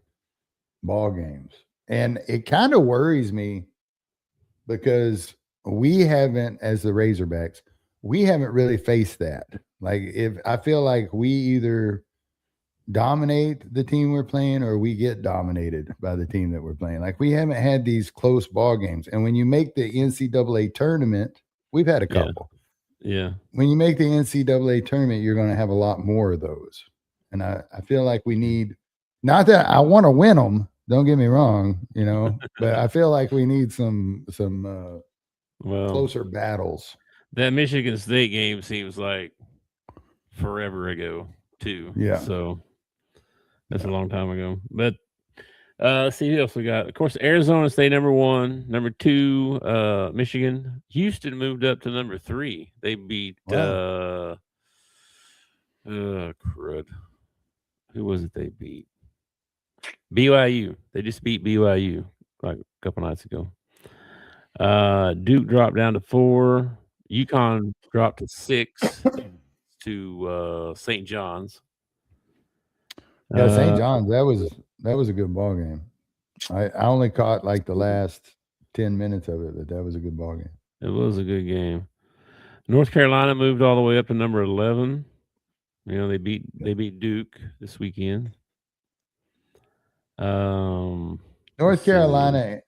[SPEAKER 4] ball games. And it kind of worries me because we haven't, as the Razorbacks, we haven't really faced that. Like, if I feel like we either dominate the team we're playing or we get dominated by the team that we're playing. Like, we haven't had these close ball games. And when you make the NCAA tournament, we've had a couple.
[SPEAKER 3] Yeah.
[SPEAKER 4] When you make the NCAA tournament, you're going to have a lot more of those. And I feel like we need, not that I want to win them, don't get me wrong, but I feel like we need some closer battles.
[SPEAKER 3] That Michigan State game seems like forever ago too.
[SPEAKER 4] Yeah.
[SPEAKER 3] So that's a long time ago. But let's see who else we got. Of course, Arizona State number 1, number 2, Michigan. Houston moved up to number 3. They beat crud. Who was it they beat? BYU. They just beat BYU like a couple nights ago. Duke dropped down to 4. UConn dropped to 6 to St. John's.
[SPEAKER 4] Yeah, St. John's. That was a good ball game. I only caught like the last 10 minutes of it, but that was a good ball game.
[SPEAKER 3] It was a good game. North Carolina moved all the way up to number 11. They beat Duke this weekend.
[SPEAKER 4] North Carolina.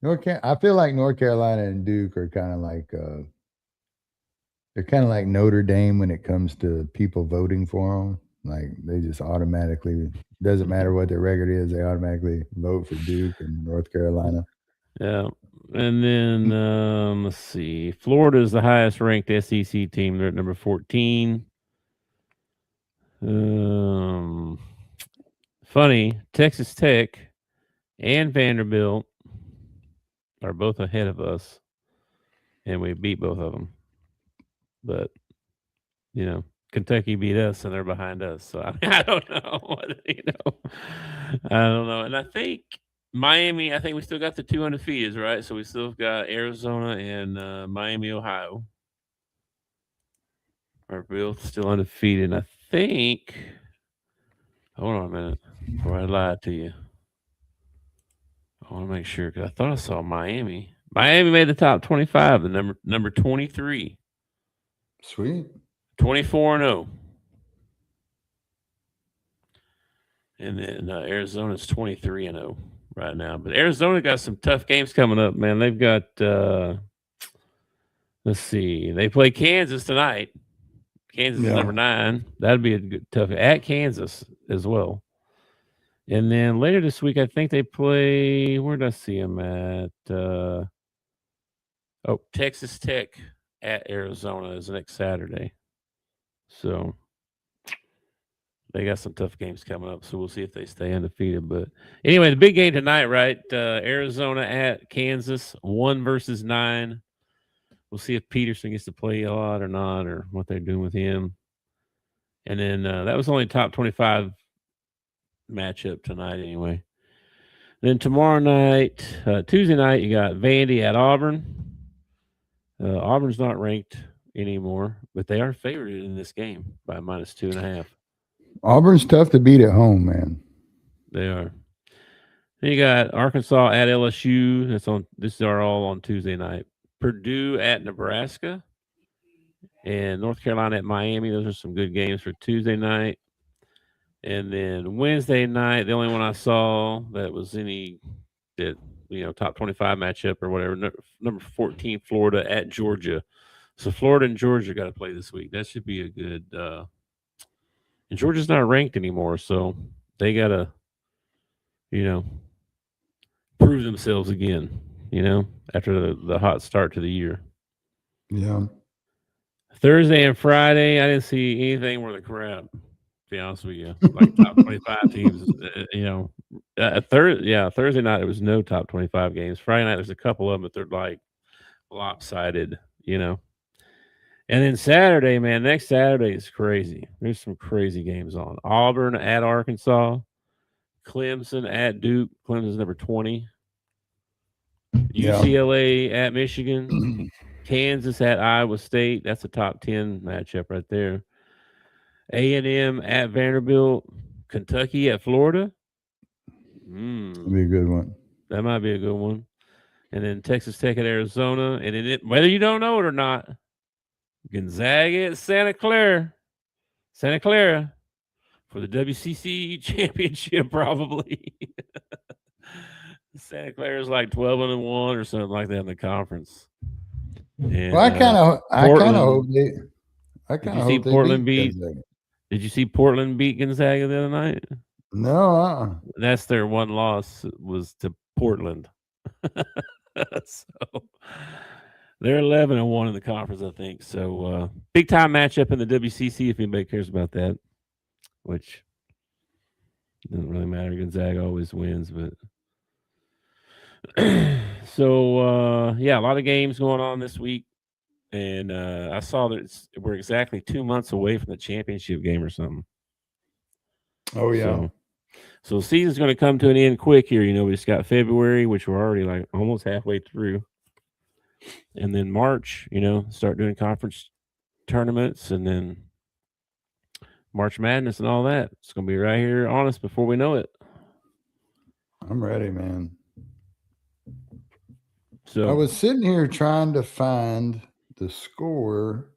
[SPEAKER 4] I feel like North Carolina and Duke are kind of like they're kind of like Notre Dame when it comes to people voting for them. Like, they just automatically, doesn't matter what their record is, they automatically vote for Duke and North Carolina.
[SPEAKER 3] Yeah. And then let's see. Florida is the highest ranked SEC team. They're at number 14. Funny, Texas Tech and Vanderbilt are both ahead of us, and we beat both of them. But, Kentucky beat us, and they're behind us. So, I don't know. I don't know. And I think Miami, we still got the 2 undefeateds, right? So we still got Arizona and Miami, Ohio. Are both still undefeated. And I think, hold on a minute before I lie to you. I want to make sure, because I thought I saw Miami. Miami made the top 25, the number 23.
[SPEAKER 4] Sweet.
[SPEAKER 3] 24-0. And then Arizona's 23-0 right now. But Arizona got some tough games coming up, man. They've got, let's see, they play Kansas tonight. Kansas is number 9. That'd be a good tough at Kansas as well. And then later this week, I think they play, where did I see them at? Texas Tech at Arizona is next Saturday. So they got some tough games coming up. So we'll see if they stay undefeated. But anyway, the big game tonight, right? Arizona at Kansas, 1 versus 9. We'll see if Peterson gets to play a lot or not, or what they're doing with him. And then that was only top 25 matchup tonight anyway. Then tomorrow night, Tuesday night, you got Vandy at Auburn. Auburn's not ranked anymore, but they are favored in this game by -2.5.
[SPEAKER 4] Auburn's tough to beat at home, man.
[SPEAKER 3] They are. Then you got Arkansas at LSU. This is all on Tuesday night. Purdue at Nebraska, and North Carolina at Miami. Those are some good games for Tuesday night. And then Wednesday night, the only one I saw that was top 25 matchup or whatever, number 14, Florida at Georgia. So Florida and Georgia got to play this week. That should be a good and Georgia's not ranked anymore, so they got to, prove themselves again, after the hot start to the year.
[SPEAKER 4] Yeah.
[SPEAKER 3] Thursday and Friday, I didn't see anything worth a crap, to be honest with you. Like top 25 teams, Thursday night, there was no top 25 games. Friday night, there's a couple of them, but they're like lopsided, And then Saturday, man, next Saturday is crazy. There's some crazy games on. Auburn at Arkansas, Clemson at Duke. Clemson's number 20.
[SPEAKER 4] Yeah.
[SPEAKER 3] UCLA at Michigan. Kansas at Iowa State. That's a top 10 matchup right there. A&M at Vanderbilt. Kentucky at Florida.
[SPEAKER 4] That'll be a good one.
[SPEAKER 3] That might be a good one. And then Texas Tech at Arizona. And then whether you don't know it or not, Gonzaga at Santa Clara for the WCC championship, probably. Santa Clara is like 12-1 or something like that in the conference. And,
[SPEAKER 4] I kind of hope they.
[SPEAKER 3] Portland beat? Did you see Portland beat Gonzaga the other night?
[SPEAKER 4] No.
[SPEAKER 3] That's their one loss was to Portland. So they're 11-1 in the conference, I think. So big time matchup in the WCC if anybody cares about that, which doesn't really matter. Gonzaga always wins, but so a lot of games going on this week, and I saw that we're exactly 2 months away from the championship game or something.
[SPEAKER 4] Oh yeah.
[SPEAKER 3] So the season's going to come to an end quick here. We just got February, which we're already like almost halfway through. And then March, start doing conference tournaments and then March Madness and all that. It's going to be right here on us before we know it.
[SPEAKER 4] I'm ready, man.
[SPEAKER 3] So
[SPEAKER 4] I was sitting here trying to find the score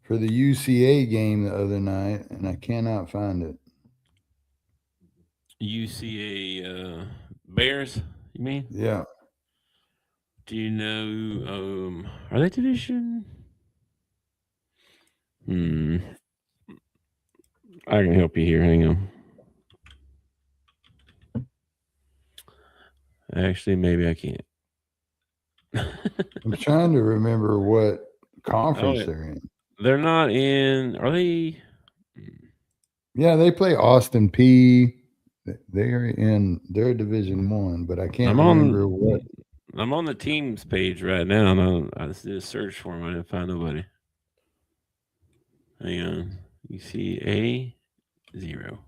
[SPEAKER 4] for the UCA game the other night, and I cannot find it.
[SPEAKER 3] UCA Bears, you mean?
[SPEAKER 4] Yeah.
[SPEAKER 3] Do you know, are they tradition? I can help you here. Hang on. Actually, maybe I can't.
[SPEAKER 4] I'm trying to remember what conference they're in.
[SPEAKER 3] They're not in. Are they?
[SPEAKER 4] Yeah, they play Austin P. They're in their Division 1, but I can't remember what.
[SPEAKER 3] I'm on the teams page right now, and I just did a search for them. I didn't find nobody. Hang on. You see A 0.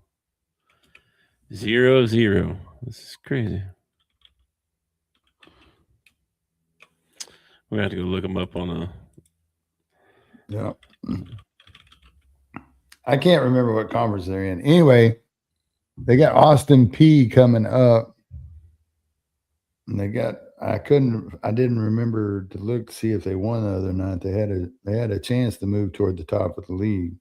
[SPEAKER 3] 0-0. This is crazy. We're going to have to go look them up on a.
[SPEAKER 4] Yeah. I can't remember what conference they're in. Anyway, they got Austin P coming up. And I didn't remember to look to see if they won the other night. They had a chance to move toward the top of the league.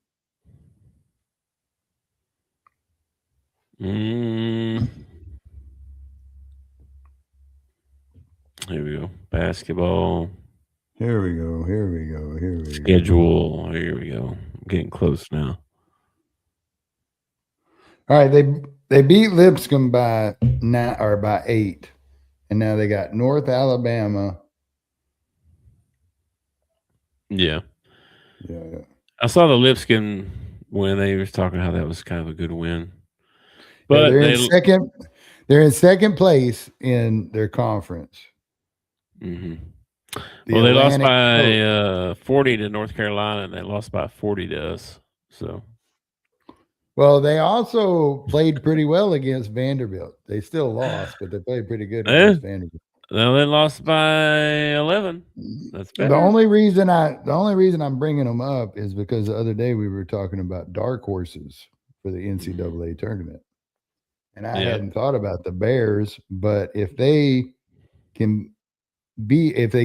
[SPEAKER 3] Here we go. Basketball.
[SPEAKER 4] Here we go.
[SPEAKER 3] Schedule. Here we go. I'm getting close now.
[SPEAKER 4] All right, they beat Lipscomb by 8, and now they got North Alabama.
[SPEAKER 3] Yeah.
[SPEAKER 4] Yeah.
[SPEAKER 3] I saw the Lipscomb when they were talking how that was kind of a good win. But
[SPEAKER 4] they're in second place in their conference.
[SPEAKER 3] Mm-hmm. Well, they lost by 40 to North Carolina, and they lost by 40 to us. So,
[SPEAKER 4] well, they also played pretty well against Vanderbilt. They still lost, but they played pretty good against Vanderbilt.
[SPEAKER 3] No, they lost by 11. That's better.
[SPEAKER 4] The only reason I'm bringing them up is because the other day we were talking about dark horses for the NCAA tournament, and I hadn't thought about the Bears, but if they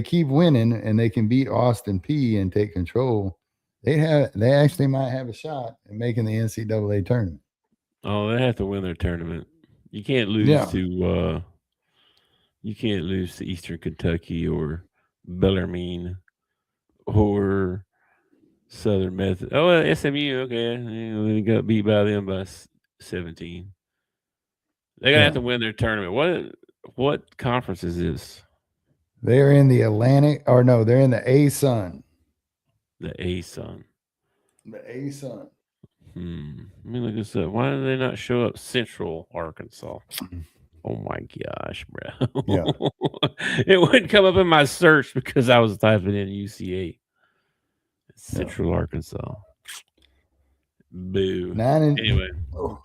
[SPEAKER 4] keep winning and they can beat Austin P and take control, they actually might have a shot at making the NCAA tournament.
[SPEAKER 3] Oh, they have to win their tournament. You can't lose to Eastern Kentucky or Bellarmine or Southern Methodist. Oh, SMU, okay. They got beat by them by 17. They're gonna have to win their tournament. What conference is this?
[SPEAKER 4] They're in the Atlantic, or no, they're in the A-Sun.
[SPEAKER 3] The A-Sun.
[SPEAKER 4] The A-Sun.
[SPEAKER 3] Let me look this up. Why did they not show up Central Arkansas? Oh my gosh, bro.
[SPEAKER 4] Yeah.
[SPEAKER 3] It wouldn't come up in my search because I was typing in UCA. Central Arkansas. Boo. Anyway.
[SPEAKER 4] Oh.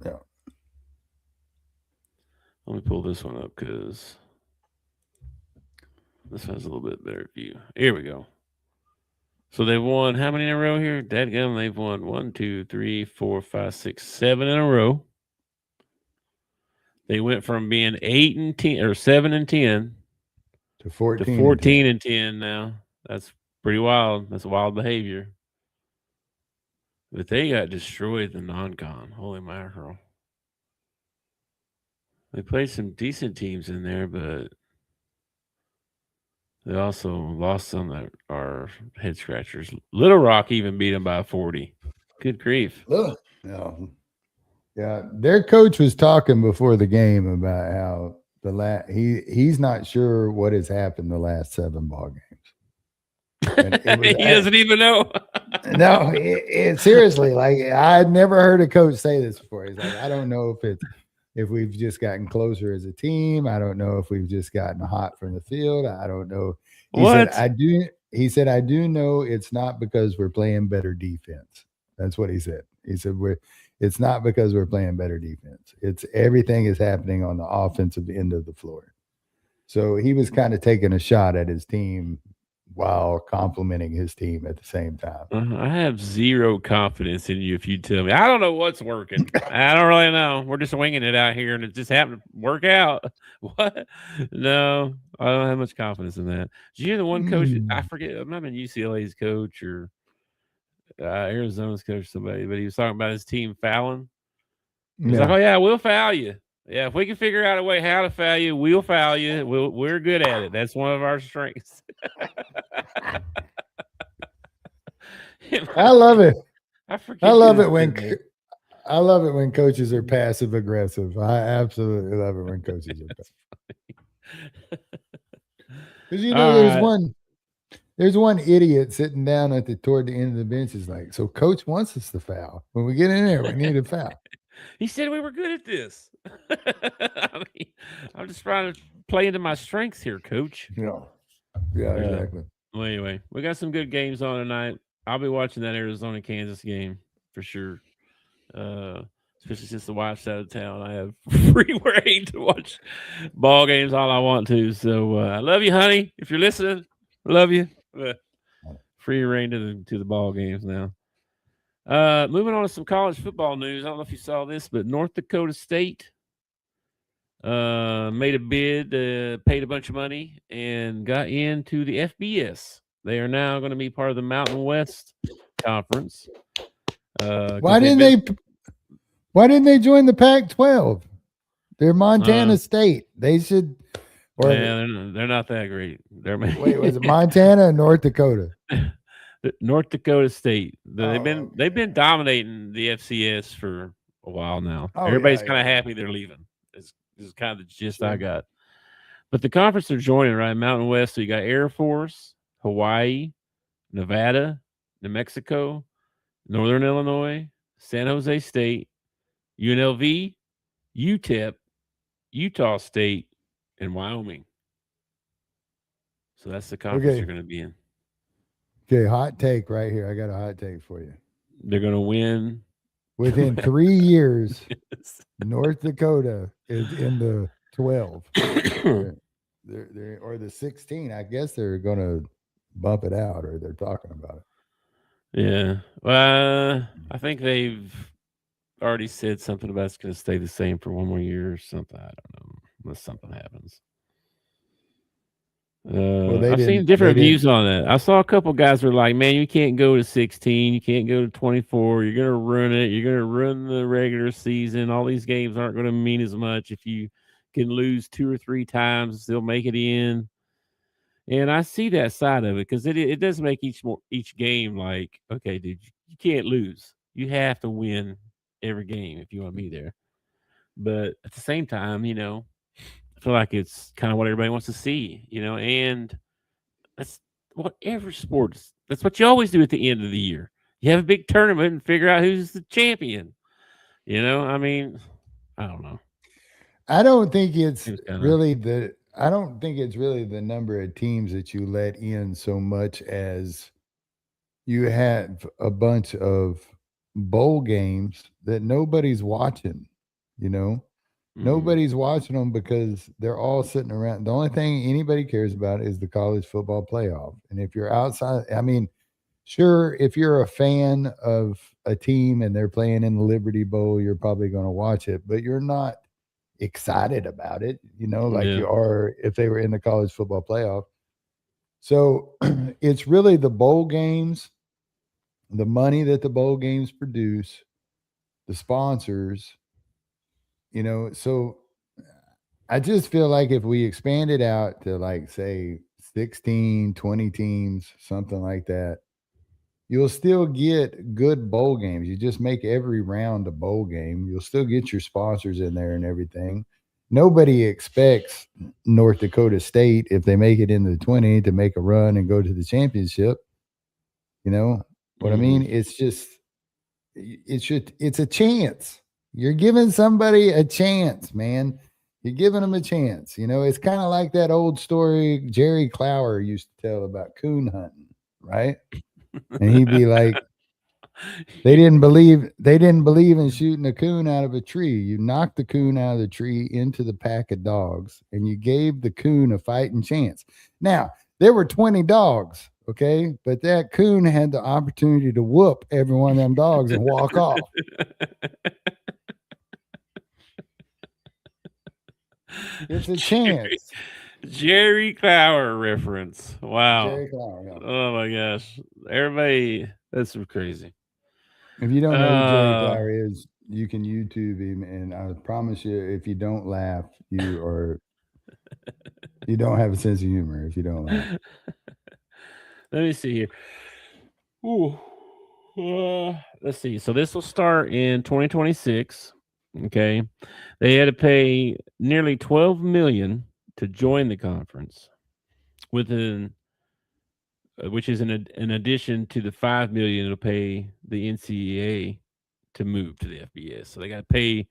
[SPEAKER 4] Yeah.
[SPEAKER 3] Let me pull this one up because this has a little bit better view. Here we go. So they've won how many in a row here? Dadgum, they've won 1, 2, 3, 4, 5, 6, 7 in a row. They went from being 8 and 10 or 7 and 10
[SPEAKER 4] to 14,
[SPEAKER 3] to 14 and 10 now. That's pretty wild. That's wild behavior. But they got destroyed in the non-con. Holy mackerel. They played some decent teams in there, but they also lost some that are head scratchers. Little Rock even beat them by 40. Good grief.
[SPEAKER 4] No. Yeah, their coach was talking before the game about how he's not sure what has happened the last 7 ball games.
[SPEAKER 3] He doesn't even know.
[SPEAKER 4] No, seriously, like I'd never heard a coach say this before. He's like, I don't know if we've just gotten closer as a team. I don't know if we've just gotten hot from the field. I don't know. He said, I do know it's not because we're playing better defense. That's what he said. He said, it's not because we're playing better defense. It's everything is happening on the offensive end of the floor. So he was kind of taking a shot at his team while complimenting his team at the same time.
[SPEAKER 3] I have zero confidence in you if you tell me. I don't know what's working. I don't really know. We're just winging it out here, and it just happened to work out. What? No, I don't have much confidence in that. Did you hear the one coach? I forget. It might have been UCLA's coach or Arizona's coach, somebody, but he was talking about his team fouling. He's like, "Oh yeah, we'll foul you. Yeah, if we can figure out a way how to foul you, we'll foul you. We're good at it. That's one of our strengths."
[SPEAKER 4] I love it.
[SPEAKER 3] I
[SPEAKER 4] love it when coaches are passive aggressive. I absolutely love it when coaches are passive. Because there's one idiot sitting down toward the end of the bench is like, so coach wants us to foul. When we get in there, we need a foul.
[SPEAKER 3] He said we were good at this. I'm just trying to play into my strengths here, coach.
[SPEAKER 4] Yeah, exactly.
[SPEAKER 3] Well, anyway, we got some good games on tonight. I'll be watching that Arizona-Kansas game for sure. Especially since the wife's out of town. I have free reign to watch ball games all I want to. So I love you, honey. If you're listening, I love you. Free reign to the ball games now. Moving on to some college football news. I don't know if you saw this, but North Dakota State made a bid, paid a bunch of money, and got into the FBS. They are now going to be part of the Mountain West Conference.
[SPEAKER 4] Why didn't they join the Pac-12? They're Montana State. They should.
[SPEAKER 3] They're not that great.
[SPEAKER 4] Wait, was it Montana or North Dakota?
[SPEAKER 3] North Dakota State. They've been dominating the FCS for a while now. Everybody's kind of happy they're leaving. This is kind of the gist I got. But the conference they're joining, right? Mountain West. So you got Air Force, Hawaii, Nevada, New Mexico, Northern Illinois, San Jose State, UNLV, UTEP, Utah State, and Wyoming. So that's the conference you're going to be in.
[SPEAKER 4] Okay, hot take right here. I got a hot take for you.
[SPEAKER 3] They're going to win.
[SPEAKER 4] Within 3 years, North Dakota is in the 12. Or the 16. I guess they're going to bump it out, or they're talking about it.
[SPEAKER 3] Yeah. Well, I think they've already said something about it's going to stay the same for 1 more year or something. I don't know. Unless something happens. I've seen different views on that. I saw a couple guys were like, man, you can't go to 16. You can't go to 24. You're going to ruin it. You're going to ruin the regular season. All these games aren't going to mean as much if you can lose 2 or 3 times and still make it in. And I see that side of it because it does make each game like, okay, dude, you can't lose. You have to win every game if you want to be there. But at the same time, I feel like it's kind of what everybody wants to see, and that's what every sports. That's what you always do at the end of the year. You have a big tournament and figure out who's the champion. I mean, I don't know.
[SPEAKER 4] I don't think it's
[SPEAKER 3] It was kind of
[SPEAKER 4] really the I don't think it's really the number of teams that you let in so much as you have a bunch of bowl games that nobody's watching, you know? Nobody's watching them because they're all sitting around. The only thing anybody cares about is the college football playoff. And if you're outside, I mean, sure, if you're a fan of a team and they're playing in the Liberty Bowl, you're probably going to watch it, but you're not excited about it, like
[SPEAKER 3] Yeah.
[SPEAKER 4] you are if they were in the college football playoff. So it's really the bowl games, the money that the bowl games produce, the sponsors, so I just feel like if we expand it out to like say 16, 20 teams, something like that, you'll still get good bowl games. You just make every round a bowl game. You'll still get your sponsors in there and everything. Nobody expects North Dakota State, if they make it into the 20, to make a run and go to the championship. You know what I mean? It's just, it's a chance. You're giving somebody a chance, man. You're giving them a chance. It's kind of like that old story Jerry Clower used to tell about coon hunting, right? And he'd be like, they didn't believe in shooting a coon out of a tree. You knocked the coon out of the tree into the pack of dogs, and you gave the coon a fighting chance. Now, there were 20 dogs, okay? But that coon had the opportunity to whoop every one of them dogs and walk off. It's a chance.
[SPEAKER 3] Jerry Clower reference. Wow.
[SPEAKER 4] Jerry Clower, yeah.
[SPEAKER 3] Oh my gosh. Everybody, that's crazy.
[SPEAKER 4] If you don't know who Jerry Clower is, you can YouTube him, and I promise you, if you don't laugh, you don't have a sense of humor if you don't laugh.
[SPEAKER 3] Let me see here. Ooh. Let's see. So this will start in 2026. Okay. They had to pay nearly $12 million to join the conference, which is in addition to the $5 million it'll pay the NCAA to move to the FBS. So they got to pay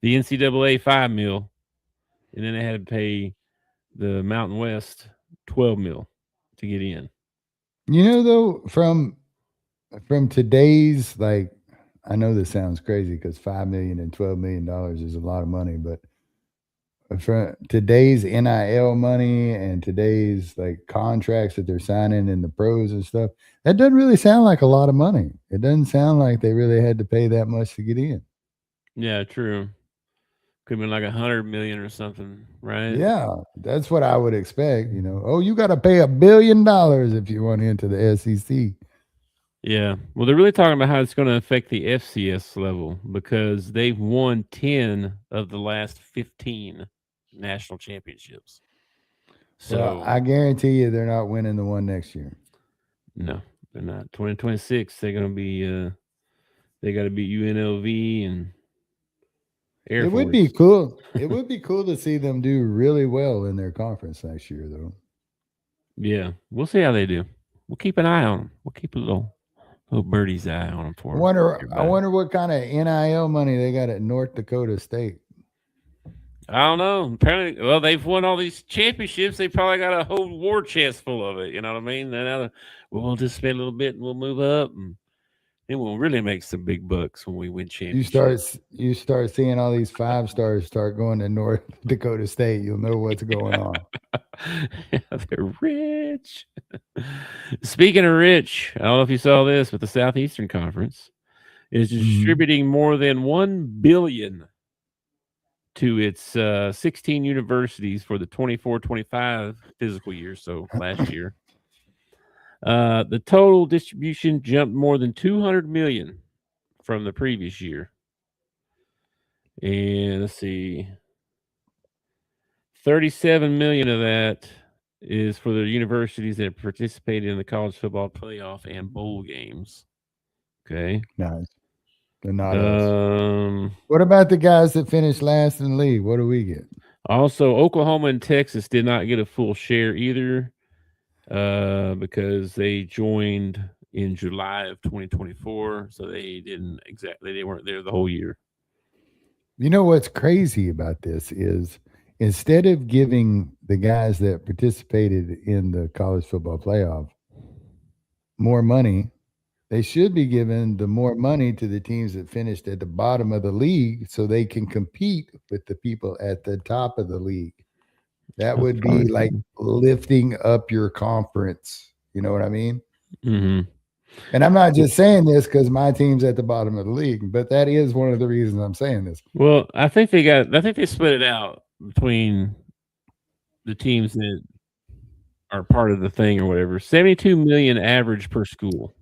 [SPEAKER 3] the NCAA $5 million, and then they had to pay the Mountain West $12 million to get in.
[SPEAKER 4] Though, from today's, like, I know this sounds crazy because $5 million and $12 million is a lot of money, but from today's NIL money and today's like contracts that they're signing in the pros and stuff, that doesn't really sound like a lot of money. It doesn't sound like they really had to pay that much to get in.
[SPEAKER 3] Yeah, true. Could have been like $100 million or something, right?
[SPEAKER 4] Yeah, that's what I would expect. Oh, you got to pay $1 billion if you want into the SEC.
[SPEAKER 3] Yeah. Well, they're really talking about how it's going to affect the FCS level because they've won 10 of the last 15 national championships. So
[SPEAKER 4] well, I guarantee you they're not winning the one next year.
[SPEAKER 3] No, they're not. 2026, they're going to be, they got to beat UNLV and Air Force.
[SPEAKER 4] Would be cool. It would be cool to see them do really well in their conference next year, though.
[SPEAKER 3] Yeah, we'll see how they do. We'll keep an eye on them. We'll keep a little birdie's eye on them for
[SPEAKER 4] I wonder what kind of NIL money they got at North Dakota State.
[SPEAKER 3] I don't know. Apparently, well, they've won all these championships. They probably got a whole war chest full of it. You know what I mean? Then we'll just spend a little bit and we'll move up, and then we'll really make some big bucks when we win championships.
[SPEAKER 4] You start seeing all these 5-stars start going to North Dakota State. You'll know what's going on.
[SPEAKER 3] Yeah, they're rich. Speaking of rich, I don't know if you saw this, but the Southeastern Conference is distributing more than $1 billion to its 16 universities for the 24-25 physical year, so last year. The total distribution jumped more than $200 million from the previous year. And let's see, $37 million of that is for the universities that participated in the college football playoff and bowl games. Okay.
[SPEAKER 4] Nice. And not us.
[SPEAKER 3] Um,
[SPEAKER 4] What about the guys that finished last in the league? What do we get?
[SPEAKER 3] Also, Oklahoma and Texas did not get a full share either, because they joined in July of 2024, so they weren't there the whole year.
[SPEAKER 4] You know what's crazy about this is instead of giving the guys that participated in the college football playoff more money, they should be giving the more money to the teams that finished at the bottom of the league so they can compete with the people at the top of the league. That would be like lifting up your conference. You know what I mean?
[SPEAKER 3] Mm-hmm.
[SPEAKER 4] And I'm not just saying this because my team's at the bottom of the league, but that is one of the reasons I'm saying this.
[SPEAKER 3] Well, I think they split it out between the teams that are part of the thing or whatever. 72 million average per school.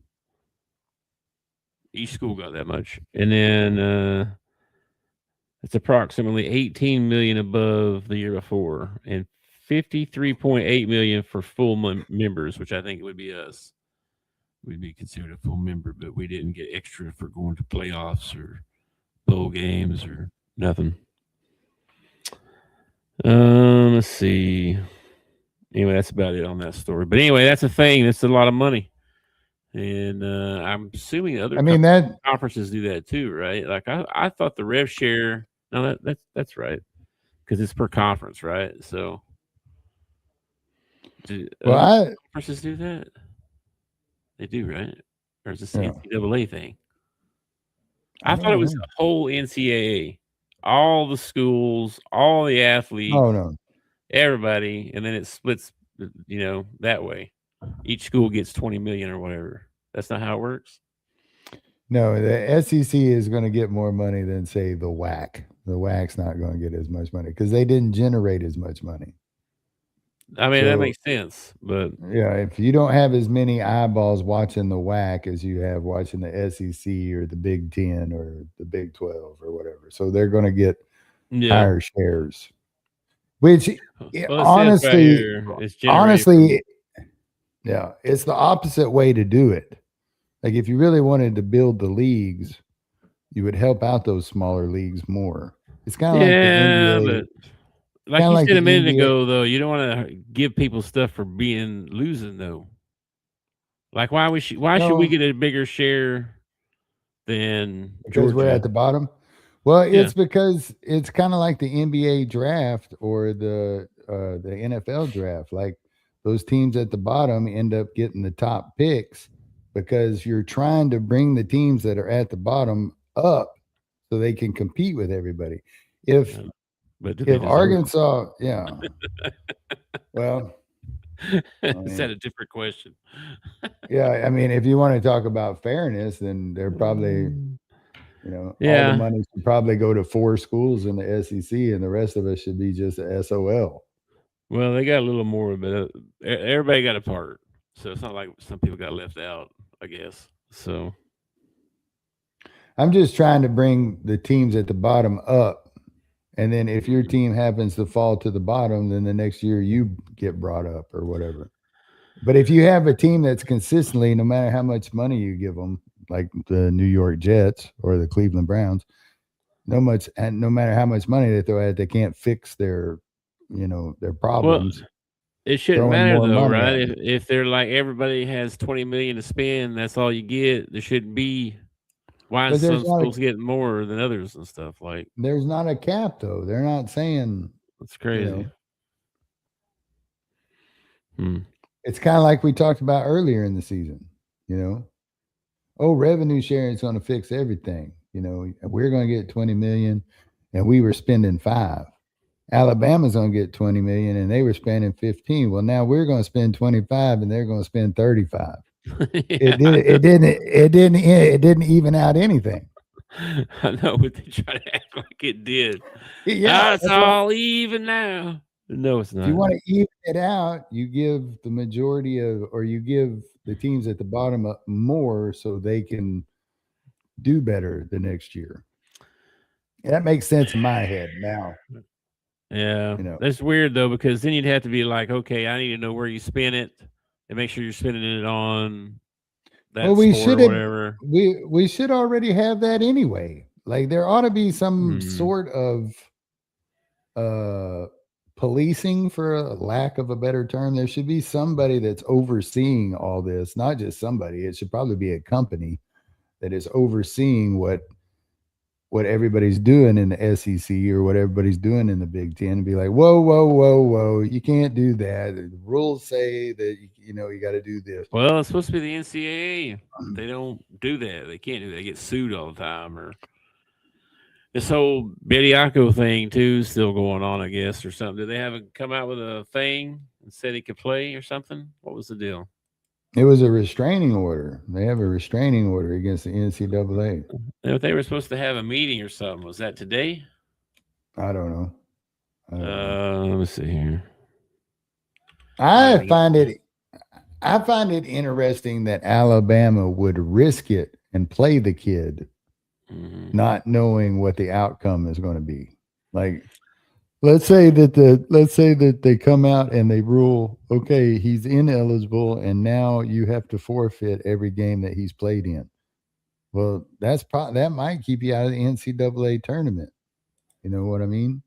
[SPEAKER 3] Each school got that much. And then it's approximately 18 million above the year before and 53.8 million for full members, which I think would be us. We'd be considered a full member, but we didn't get extra for going to playoffs or bowl games or nothing. Let's see. Anyway, that's about it on that story. But anyway, that's a thing. That's a lot of money, and I'm assuming other conferences do that too, right? Like I thought the rev share. No, that's right, because it's per conference, right? So, do conferences do that? They do, right? Or is this the NCAA thing? I thought it was the whole NCAA, all the schools, all the athletes, everybody, and then it splits, that way. Each school gets 20 million or whatever. That's not how it works.
[SPEAKER 4] No, the SEC is going to get more money than, say, the WAC. The WAC's not going to get as much money because they didn't generate as much money.
[SPEAKER 3] I mean, that makes sense, but
[SPEAKER 4] yeah, if you don't have as many eyeballs watching the WAC as you have watching the SEC or the Big 10 or the Big 12 or whatever, so they're going to get higher shares. Which honestly, yeah, it's the opposite way to do it. Like if you really wanted to build the leagues, you would help out those smaller leagues more. It's kind of like the NBA.
[SPEAKER 3] But like you said a minute ago, though, you don't want to give people stuff for losing, though. Like why should we get a bigger share than
[SPEAKER 4] because
[SPEAKER 3] Georgia?
[SPEAKER 4] We're at the bottom? Well, it's because it's kind of like the NBA draft or the NFL draft. Like those teams at the bottom end up getting the top picks because you're trying to bring the teams that are at the bottom up so they can compete with everybody. If Arkansas, well,
[SPEAKER 3] is that a different question?
[SPEAKER 4] Yeah, I mean, if you want to talk about fairness, then they're probably, all the money should probably go to 4 schools in the SEC, and the rest of it should be just SOL.
[SPEAKER 3] Well, they got a little more, but everybody got a part, so it's not like some people got left out, I guess. So
[SPEAKER 4] I'm just trying to bring the teams at the bottom up. And then if your team happens to fall to the bottom, then the next year you get brought up or whatever. But if you have a team that's consistently, no matter how much money you give them, like the New York Jets or the Cleveland Browns, no matter how much money they throw at it, they can't fix their problems.
[SPEAKER 3] Well, it shouldn't matter though, right? If they're like everybody has 20 million to spend, that's all you get. There shouldn't be. Why is some schools getting more than others and stuff? Like
[SPEAKER 4] there's not a cap though. They're not saying
[SPEAKER 3] that's crazy.
[SPEAKER 4] It's kind of like we talked about earlier in the season. Revenue sharing is going to fix everything. We're going to get 20 million, and we were spending 5. Alabama's going to get 20 million, and they were spending 15. Well, now we're going to spend 25, and they're going to spend 35. It didn't even out anything.
[SPEAKER 3] I know, but they try to act like it did. Yeah, it's all even now. No, it's not.
[SPEAKER 4] If you want to even it out, you give the majority you give the teams at the bottom more so they can do better the next year. That makes sense in my head now.
[SPEAKER 3] Yeah, that's weird though, because then you'd have to be like, okay, I need to know where you spend it and make sure you're spending it on that
[SPEAKER 4] Well, we
[SPEAKER 3] sport
[SPEAKER 4] should
[SPEAKER 3] or
[SPEAKER 4] have
[SPEAKER 3] whatever.
[SPEAKER 4] we should already have that anyway. Like there ought to be some
[SPEAKER 3] Mhm.
[SPEAKER 4] sort of policing, for a lack of a better term. There should be somebody that's overseeing all this, not just somebody. It should probably be a company that is overseeing what everybody's doing in the SEC or what everybody's doing in the Big Ten, and be like, whoa, whoa, whoa, whoa, you can't do that. The rules say that you got to do this.
[SPEAKER 3] Well, it's supposed to be the NCAA. They don't do that. They can't do that. They get sued all the time. Or this whole Bediako thing too is still going on, I guess, or something. Did they have come out with a thing and said he could play or something? What was the deal?
[SPEAKER 4] It was a restraining order. They have a restraining order against the NCAA.
[SPEAKER 3] If they were supposed to have a meeting or something, was that today?
[SPEAKER 4] I don't know.
[SPEAKER 3] Let me see here.
[SPEAKER 4] I find it interesting that Alabama would risk it and play the kid, not knowing what the outcome is going to be. Like, let's say that they come out and they rule, okay, he's ineligible, and now you have to forfeit every game that he's played in. Well, that might keep you out of the NCAA tournament. You know what I mean?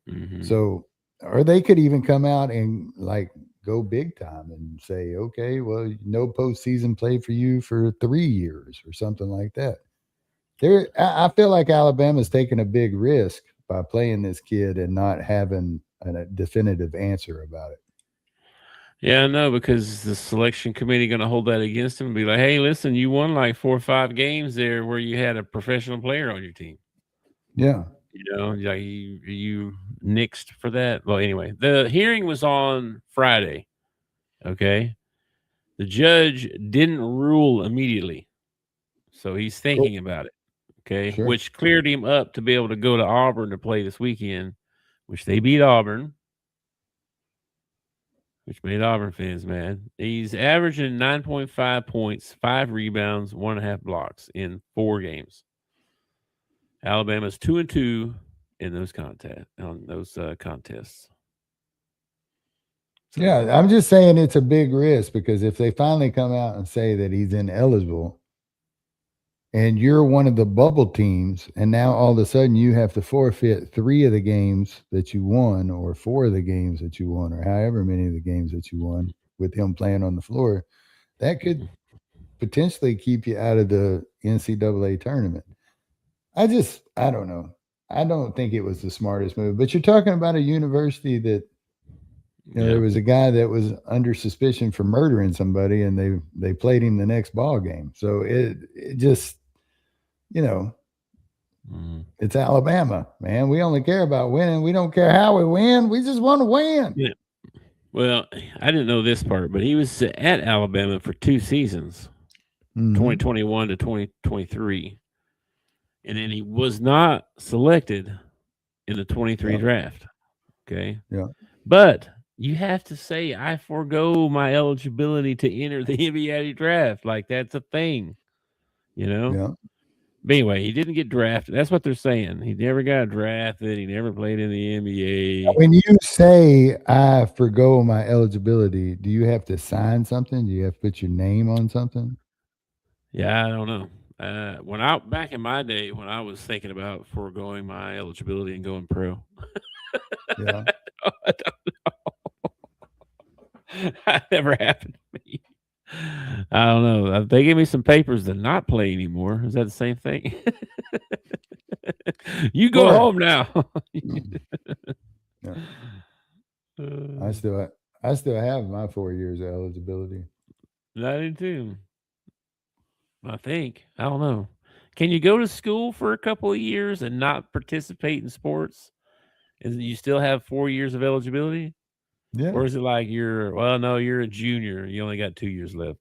[SPEAKER 3] Mm-hmm.
[SPEAKER 4] So, or they could even come out and like go big time and say, okay, well, no postseason play for you for 3 years or something like that. I feel like Alabama's taking a big risk by playing this kid and not having a definitive answer about it.
[SPEAKER 3] Yeah, I know, because the selection committee going to hold that against him and be like, hey, listen, you won like 4 or 5 games there where you had a professional player on your team.
[SPEAKER 4] Yeah.
[SPEAKER 3] You know, like you nixed for that. Well, anyway, the hearing was on Friday. Okay. The judge didn't rule immediately. So he's thinking about it. Okay.
[SPEAKER 4] Sure.
[SPEAKER 3] Which cleared him up to be able to go to Auburn to play this weekend, which they beat Auburn, which made Auburn fans mad. He's averaging 9.5 points, 5 rebounds, 1.5 blocks in 4 games. Alabama's 2-2 in those contests. So,
[SPEAKER 4] yeah, I'm just saying it's a big risk, because if they finally come out and say that he's ineligible and you're one of the bubble teams, and now all of a sudden you have to forfeit 3 of the games that you won, or 4 of the games that you won, or however many of the games that you won with him playing on the floor, that could potentially keep you out of the NCAA tournament. I don't know. I don't think it was the smartest move. But you're talking about a university that, there was a guy that was under suspicion for murdering somebody, and they played him the next ball game. So it just, it's Alabama, man. We only care about winning. We don't care how we win. We just want to win.
[SPEAKER 3] Yeah. Well, I didn't know this part, but he was at Alabama for 2 seasons, 2021 to 2023. And then he was not selected in the 23 draft. Okay.
[SPEAKER 4] Yeah.
[SPEAKER 3] But you have to say, I forego my eligibility to enter the NBA draft. Like, that's a thing,
[SPEAKER 4] Yeah.
[SPEAKER 3] But anyway, he didn't get drafted. That's what they're saying. He never got drafted. He never played in the NBA.
[SPEAKER 4] When you say I forgo my eligibility, do you have to sign something? Do you have to put your name on something?
[SPEAKER 3] Yeah, I don't know. Back in my day, when I was thinking about foregoing my eligibility and going pro,
[SPEAKER 4] Yeah.
[SPEAKER 3] I don't know. That never happened to me. I don't know. They gave me some papers to not play anymore. Is that the same thing? You go home now.
[SPEAKER 4] Yeah. I still have my 4 years of eligibility.
[SPEAKER 3] I do too. I think. I don't know. Can you go to school for a couple of years and not participate in sports? And you still have 4 years of eligibility?
[SPEAKER 4] Yeah.
[SPEAKER 3] Or is it like you're a junior. You only got 2 years left.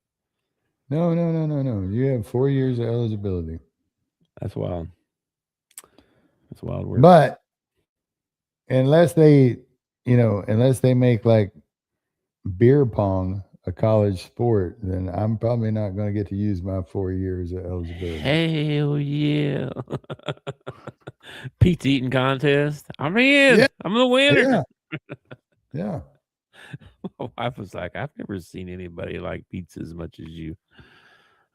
[SPEAKER 4] No. You have 4 years of eligibility.
[SPEAKER 3] That's wild. That's wild work.
[SPEAKER 4] But unless they make like beer pong a college sport, then I'm probably not going to get to use my 4 years of eligibility.
[SPEAKER 3] Hell yeah. Pizza eating contest. I'm in.
[SPEAKER 4] Yeah.
[SPEAKER 3] I'm the winner.
[SPEAKER 4] Yeah.
[SPEAKER 3] My wife was like, I've never seen anybody like pizza as much as you.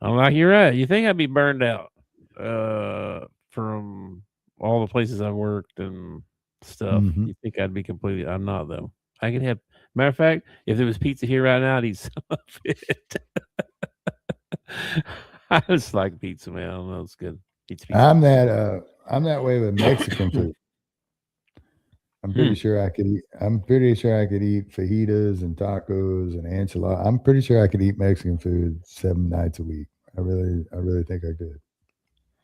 [SPEAKER 3] I'm like, you're right. You think I'd be burned out from all the places I've worked and stuff.
[SPEAKER 4] Mhm.
[SPEAKER 3] You think I'd be completely. I'm not, though. I could have. Matter of fact, if there was pizza here right now, I'd eat some of it. I just like pizza, man. I don't know. It's good. Eats pizza.
[SPEAKER 4] I'm that way with Mexican food. I'm pretty sure I could eat. I'm pretty sure I could eat fajitas and tacos and enchiladas. I'm pretty sure I could eat Mexican food 7 nights a week. I really think I could.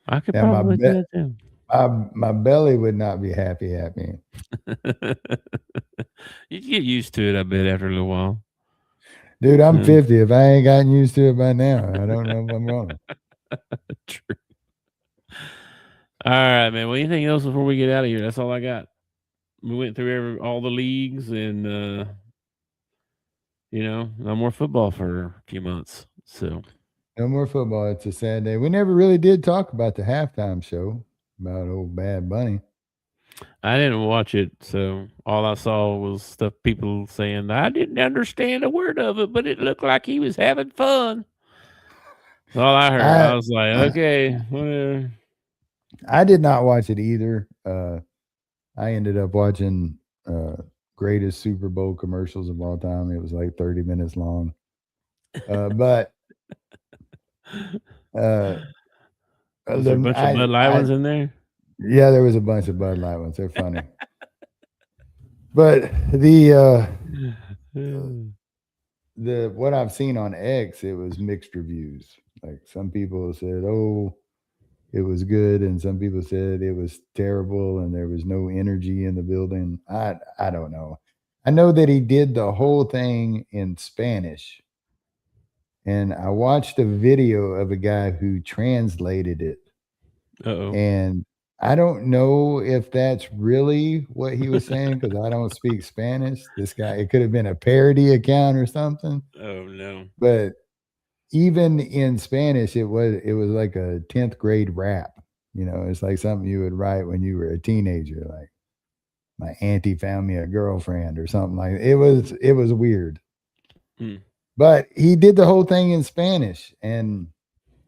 [SPEAKER 3] I could
[SPEAKER 4] Now
[SPEAKER 3] probably do that too.
[SPEAKER 4] my belly would not be happy at me.
[SPEAKER 3] You'd get used to it, I bet, after a little while.
[SPEAKER 4] Dude, I'm 50. If I ain't gotten used to it by now, I don't know if I'm going.
[SPEAKER 3] True. All right, man. Well, anything else before we get out of here? That's all I got. We went through all the leagues and, no more football for a few months. So
[SPEAKER 4] No more football. It's a sad day. We never really did talk about the halftime show about old Bad Bunny.
[SPEAKER 3] I didn't watch it. So all I saw was stuff people saying, I didn't understand a word of it, but it looked like he was having fun. That's all I heard. I was like, okay, whatever.
[SPEAKER 4] I did not watch it either. I ended up watching greatest Super Bowl commercials of all time. It was like 30 minutes long. But
[SPEAKER 3] was there a bunch of Bud Light ones in there?
[SPEAKER 4] Yeah, there was a bunch of Bud Light ones. They're funny. But the what I've seen on X, it was mixed reviews. Like some people said, "Oh, it was good," and some people said it was terrible, and there was no energy in the building. I don't know. I know that he did the whole thing in Spanish, and I watched a video of a guy who translated it. And I don't know if that's really what he was saying because I don't speak Spanish. This guy, it could have been a parody account or something.
[SPEAKER 3] Oh no!
[SPEAKER 4] But even in Spanish, it was like a 10th grade rap. It's like something you would write when you were a teenager, like my auntie found me a girlfriend or something like that. It was weird. But he did the whole thing in Spanish, and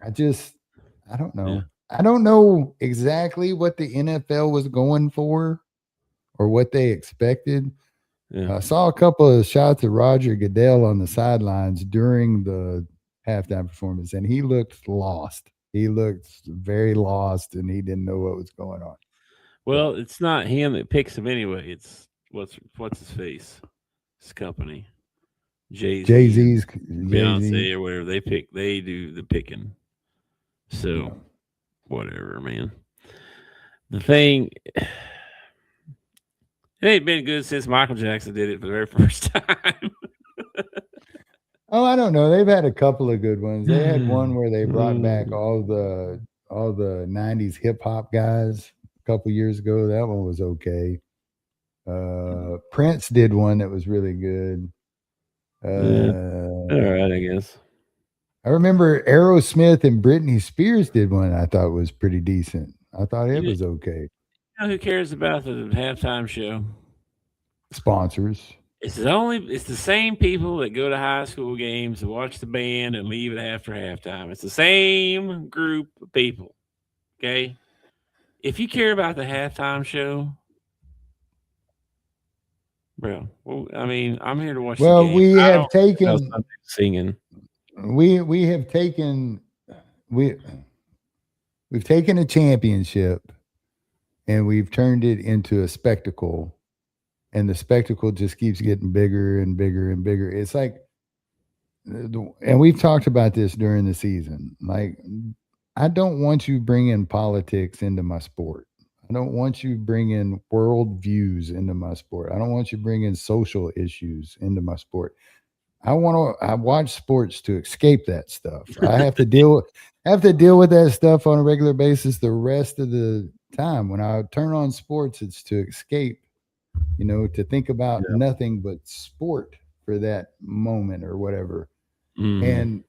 [SPEAKER 4] I don't know. Yeah. I don't know exactly what the NFL was going for or what they expected. Yeah. I saw a couple of shots of Roger Goodell on the sidelines during the halftime performance, and he looked lost. He looked very lost, and he didn't know what was going on.
[SPEAKER 3] Well, it's not him that picks him anyway. It's what's his face? His company.
[SPEAKER 4] Jay-Z's
[SPEAKER 3] Beyonce or whatever. They do the picking. So whatever, man. The thing, it ain't been good since Michael Jackson did it for the very first time.
[SPEAKER 4] Oh, I don't know. They've had a couple of good ones. They had one where they brought back all the 90s hip hop guys a couple years ago. That one was okay. Prince did one that was really good.
[SPEAKER 3] All right, I guess.
[SPEAKER 4] I remember Aerosmith and Britney Spears did one I thought was pretty decent. I thought it was okay.
[SPEAKER 3] Who cares about the halftime show?
[SPEAKER 4] Sponsors.
[SPEAKER 3] It's the same people that go to high school games to watch the band and leave it after halftime. It's the same group of people. Okay? If you care about the halftime show, bro, well, I mean, I'm here to watch the game.
[SPEAKER 4] We have taken
[SPEAKER 3] singing.
[SPEAKER 4] We've taken a championship and we've turned it into a spectacle, and the spectacle just keeps getting bigger and bigger and bigger. It's like, and we've talked about this during the season. Like, I don't want you bringing politics into my sport. I don't want you bringing world views into my sport. I don't want you bringing social issues into my sport. I watch sports to escape that stuff. I have to deal with that stuff on a regular basis the rest of the time. When I turn on sports, it's to escape, to think about nothing but sport for that moment or whatever. And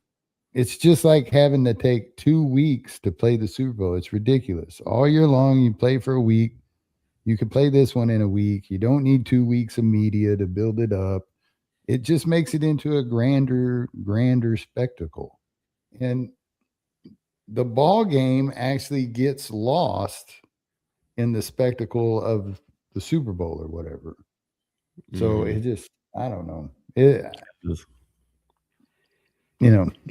[SPEAKER 4] it's just like having to take 2 weeks to play the Super Bowl. It's ridiculous. All year long, you play for a week. You can play this one in a week. You don't need 2 weeks of media to build it up. It just makes it into a grander spectacle. And the ball game actually gets lost in the spectacle of the Super Bowl or whatever. So it just, I don't know.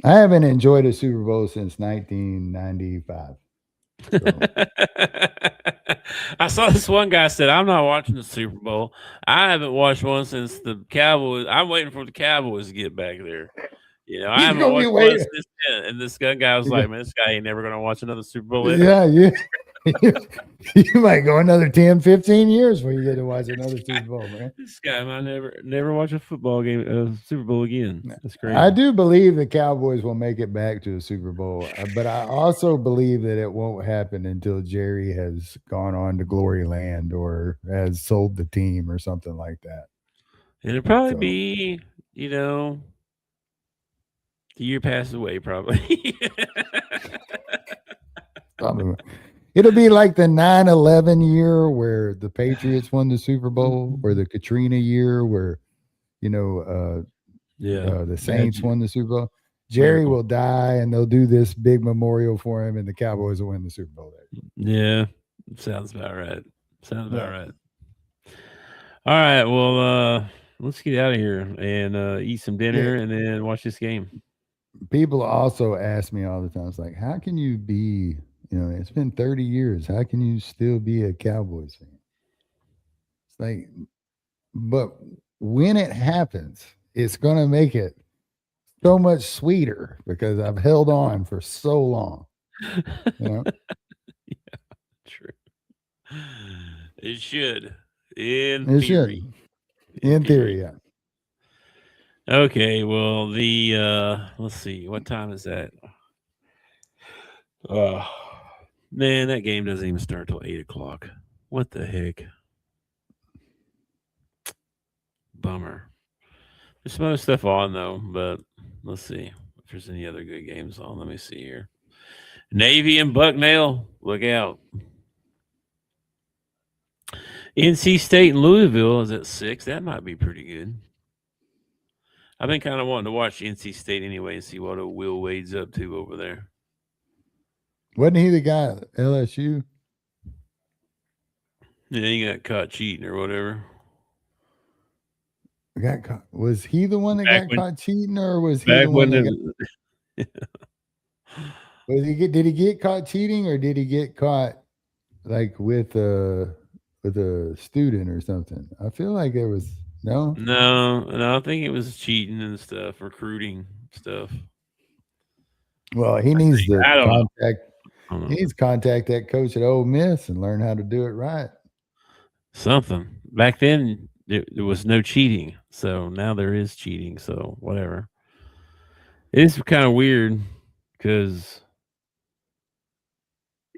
[SPEAKER 4] I haven't enjoyed a Super Bowl since 1995. So.
[SPEAKER 3] I saw this one guy said, "I'm not watching the Super Bowl. I haven't watched one since the Cowboys. I'm waiting for the Cowboys to get back there. I haven't watched one since then." And this guy was like, "Man, this guy ain't never going to watch another Super Bowl."
[SPEAKER 4] Yeah. You might go another 10, 15 years before you get to watch another Super Bowl, man.
[SPEAKER 3] This guy might never watch a football game, Super Bowl again. That's crazy.
[SPEAKER 4] I do believe the Cowboys will make it back to a Super Bowl, but I also believe that it won't happen until Jerry has gone on to glory land or has sold the team or something like that.
[SPEAKER 3] It'll probably be, the year passes away, probably.
[SPEAKER 4] Probably. It'll be like the 9/11 year where the Patriots won the Super Bowl, or the Katrina year where, the Saints won the Super Bowl. Jerry will die, and they'll do this big memorial for him, and the Cowboys will win the Super Bowl.
[SPEAKER 3] Yeah, sounds about right. All right, well, let's get out of here and eat some dinner and then watch this game.
[SPEAKER 4] People also ask me all the time, it's like, how can you be... it's been 30 years. How can you still be a Cowboys fan? It's like, but when it happens, it's going to make it so much sweeter because I've held on for so long.
[SPEAKER 3] Yeah, true. It should. In theory.
[SPEAKER 4] In theory, yeah.
[SPEAKER 3] Okay, well, let's see. What time is that? Man, that game doesn't even start till 8:00. What the heck? Bummer. There's some other stuff on though, but let's see if there's any other good games on. Let me see here. Navy and Bucknell, look out. NC State and Louisville is at 6. That might be pretty good. I've been kind of wanting to watch NC State anyway and see what Will Wade's up to over there.
[SPEAKER 4] Wasn't he the guy at LSU?
[SPEAKER 3] Yeah, he got caught cheating or whatever.
[SPEAKER 4] Got caught. Was he the one that got caught cheating, or was he the one that did he get caught cheating, or did he get caught like with a student or something? I feel like there was no.
[SPEAKER 3] I think it was cheating and stuff, recruiting stuff.
[SPEAKER 4] Well, he needs to contact. He needs to contact that coach at Ole Miss and learn how to do it right.
[SPEAKER 3] Something. Back then, there was no cheating, so now there is cheating. So whatever. It is kind of weird because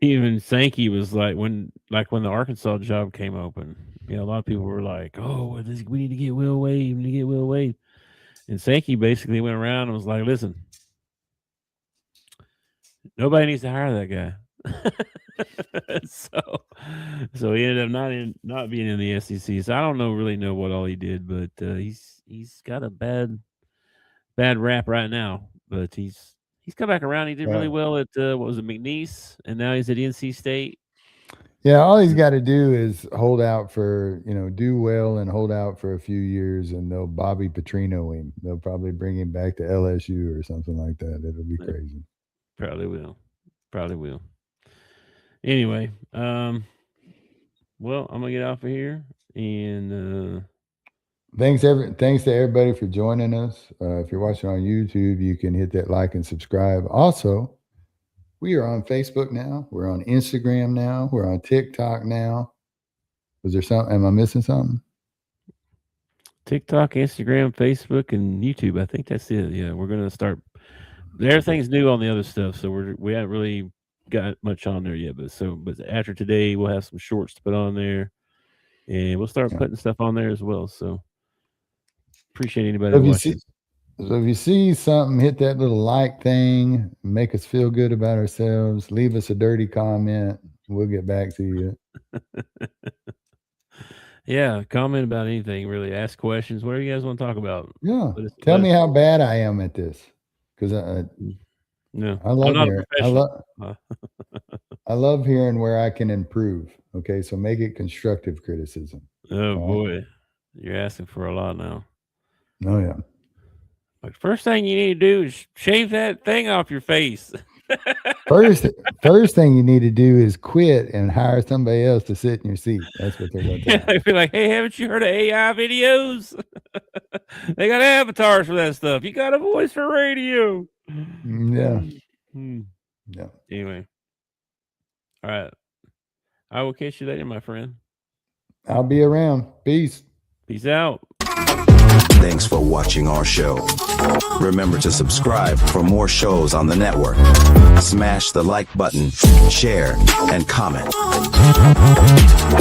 [SPEAKER 3] even Sankey was like when the Arkansas job came open. A lot of people were like, "Oh, we need to get Will Wade. We need to get Will Wade." And Sankey basically went around and was like, "Listen, nobody needs to hire that guy." so he ended up not being in the SEC. So I don't really know what all he did, but he's got a bad rap right now. But he's come back around. He did really well at McNeese, and now he's at NC State.
[SPEAKER 4] Yeah, all he's got to do is hold out for, do well and hold out for a few years, and they'll Bobby Petrino him. They'll probably bring him back to LSU or something like that. It'll be crazy.
[SPEAKER 3] Probably will. Anyway, well, I'm gonna get off of here, and
[SPEAKER 4] thanks to everybody for joining us. If you're watching on YouTube, you can hit that like and subscribe. Also, we are on Facebook now. We're on Instagram now. We're on TikTok now. Was there something? Am I missing something?
[SPEAKER 3] TikTok, Instagram, Facebook, and YouTube. I think that's it. Yeah, we're gonna start. Everything's new on the other stuff, so we haven't really got much on there yet. But after today, we'll have some shorts to put on there, and we'll start putting stuff on there as well. So appreciate anybody watching.
[SPEAKER 4] So if you see something, hit that little like thing, make us feel good about ourselves. Leave us a dirty comment. We'll get back to you.
[SPEAKER 3] Yeah, comment about anything, really. Ask questions, whatever you guys want to talk about.
[SPEAKER 4] Yeah. Tell me how bad I am at this. Because
[SPEAKER 3] No,
[SPEAKER 4] I love
[SPEAKER 3] I'm not a
[SPEAKER 4] hearing.
[SPEAKER 3] professional.
[SPEAKER 4] I love hearing where I can improve. Okay, so make it constructive criticism.
[SPEAKER 3] Oh
[SPEAKER 4] All
[SPEAKER 3] boy, you're asking for a lot now.
[SPEAKER 4] Oh yeah.
[SPEAKER 3] Like, first thing you need to do is shave that thing off your face.
[SPEAKER 4] First thing you need to do is quit and hire somebody else to sit in your seat. That's what they're going to tell you.
[SPEAKER 3] They'd be like, "Hey, haven't you heard of AI videos? They got avatars for that stuff. You got a voice for radio."
[SPEAKER 4] Yeah. Yeah.
[SPEAKER 3] Anyway, all right. I will catch you later, my friend.
[SPEAKER 4] I'll be around. Peace.
[SPEAKER 3] Peace out.
[SPEAKER 5] Thanks for watching our show. Remember to subscribe for more shows on the network. Smash the like button, share, and comment.